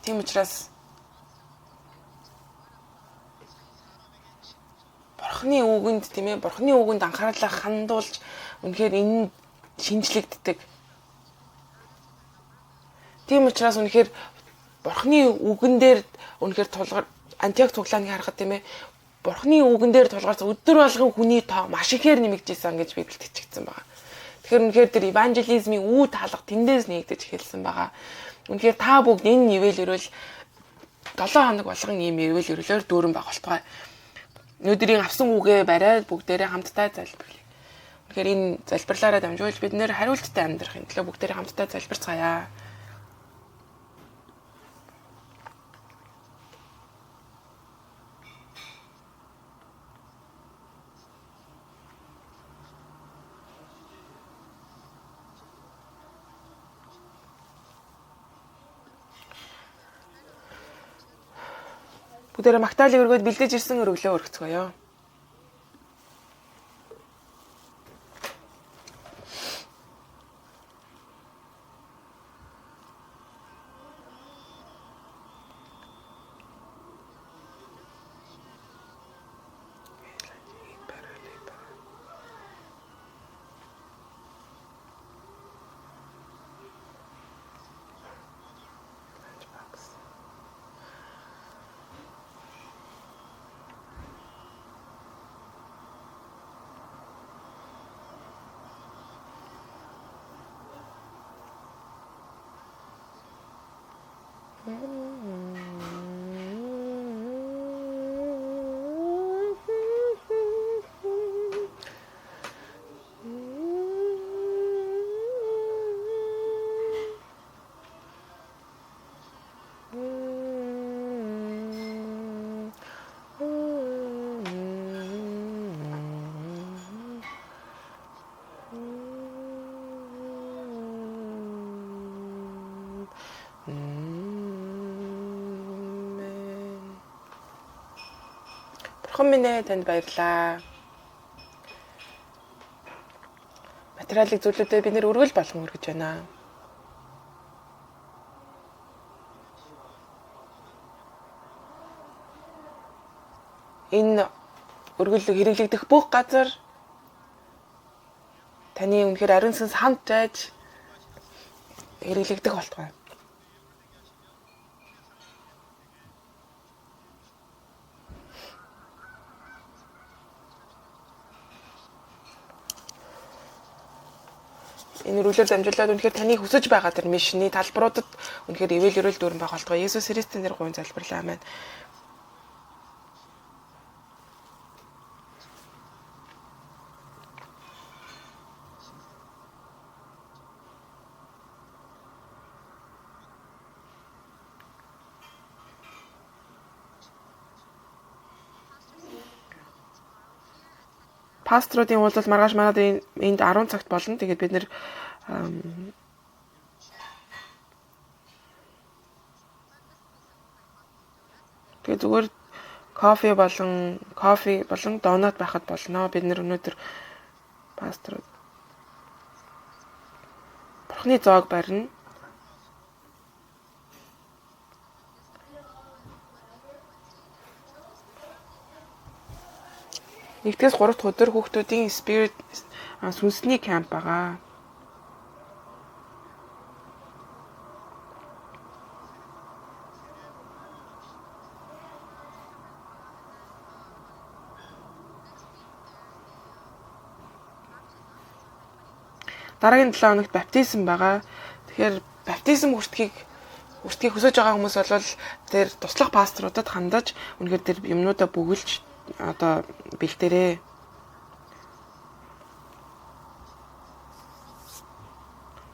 Тийм учраас бурхны үгэнд тийм ээ, бурхны үгэнд анхаарлаа хандуулж үнэхээр энэ шинжлэгддэг. Тийм учраас үнэхээр бурхны үгэн дээр үнэхээр тулгар Антиох цуглааныг харахад тийм ээ бурхны үгэн дээр тулгарч өдөр болгон хүний тоо маш ихээр нэмэгдсэн гэж Библиэд бичигдсэн байгаа. Тэгэхээр үнэхээр тэр евангелизмын үе таалга тэндээс нэгдэж эхэлсэн байгаа. Үнэхээр та бүгд энэ ивэл өрөөл 7 хоног болгон ийм ивэл өрөөлөөр дүүрэн байх болтугай. Өнөөдрийн авсан үгээ бариад бүгдээрээ хамтдаа залбирлаа. Тэгэхээр энэ залбирлаараа дамжуулж бид нэр хариулттай амьдрахын төлөө бүгдээрээ хамтдаа залбирцгаая. Бүгдээрээ Магдалины өргөд бэлдэж ирсэн өргөлөө өргөцгөөё. Бурхан минь ээ, танд баярлалаа. Материалын зүйлүүдэд бид нэр өргөл болгон өргөж байна. Энэ өргөл хэрэглэгдэх бүх газар таны үнэхээр ариун сүнс хамт байж хэрэглэгдэх болтугай. Энэ өргөлөөр дамжуулаад үнэхээр таны хүсэж байгаа тэр мишний талбаруудад үнэхээр ивэл өрөөл дүүрэн байх болтугай. Есүс Христийн нэрээр гуйн залбирлаа. Амен. Пасторуудын уулзалт маргааш манад энд 10 цагт болно. Тэгээд бид нэр тэгээд зүгээр кофе болон донат байхад болно. Бид нэр өнөөдөр пасторууд Бурхны зоог барина. Нэгдгээс 3 дахь өдөр хүүхдүүдийн Spirit сүнсний камп байгаа. Дараагийн 7 хоногт баптизм байгаа. Тэгэхээр баптизм хүртхийг хүсэж байгаа хүмүүс бол тэр туслах пасторудад хандаж үнэхээр тэр юмнуудаа бүгэлж одоо бэлтээрээ.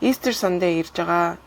Easter Sunday ирж байгаа.